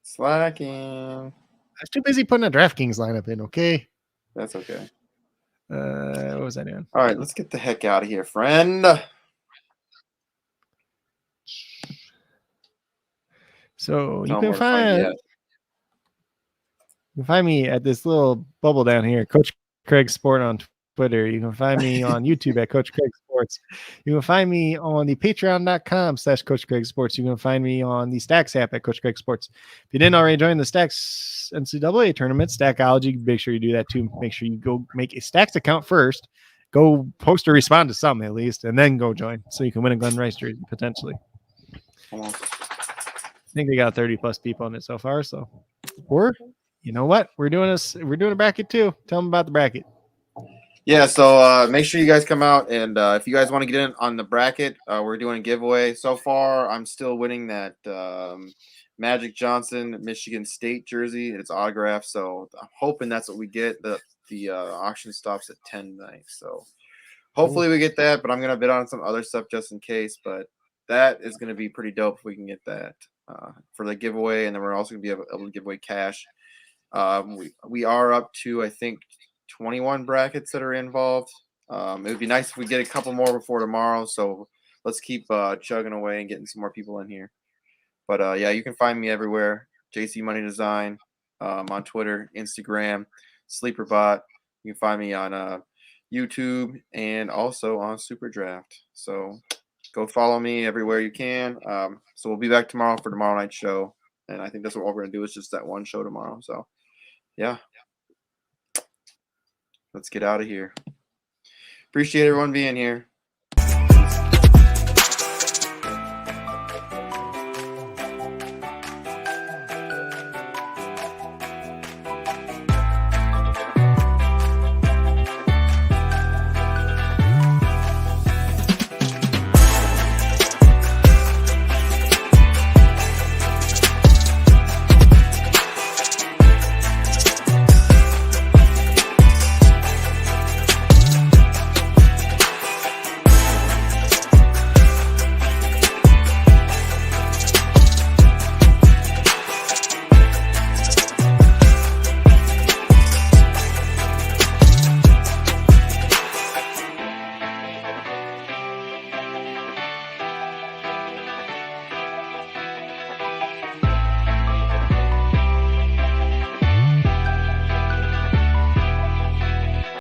Slacking. I was too busy putting a DraftKings lineup in, okay? That's okay. What was I doing? All right, let's get the heck out of here, friend. So you Tell 'em can where to find you at. You can find me at this little bubble down here, Coach Craig Sport on Twitter. You can find me on YouTube at Coach Craig Sports. You can find me on the patreon.com/Coach Craig Sports. You can find me on the Stacks app at Coach Craig Sports. If you didn't already join the Stacks NCAA tournament, Stackology, make sure you do that too. Make sure you go make a Stacks account first. Go post or respond to something at least, and then go join so you can win a Glenn Rice jersey potentially. I think they got 30+ people on it so far. So, or you know what? We're doing a bracket too. Tell them about the bracket. Yeah, so make sure you guys come out, and if you guys want to get in on the bracket, we're doing a giveaway. So far, I'm still winning that Magic Johnson Michigan State jersey. It's autographed, so I'm hoping that's what we get. The auction stops at 10 tonight, so hopefully we get that. But I'm gonna bid on some other stuff just in case. But that is gonna be pretty dope if we can get that for the giveaway, and then we're also gonna be able to give away cash. We are up to, I think, 21 brackets that are involved. It would be nice if we get a couple more before tomorrow. So let's keep chugging away and getting some more people in here. But yeah, you can find me everywhere. JC Money Design on Twitter, Instagram, SleeperBot. You can find me on YouTube and also on SuperDraft. So go follow me everywhere you can. So we'll be back tomorrow for tomorrow night's show. And I think that's what we're going to do is just that one show tomorrow. So, yeah. Let's get out of here. Appreciate everyone being here.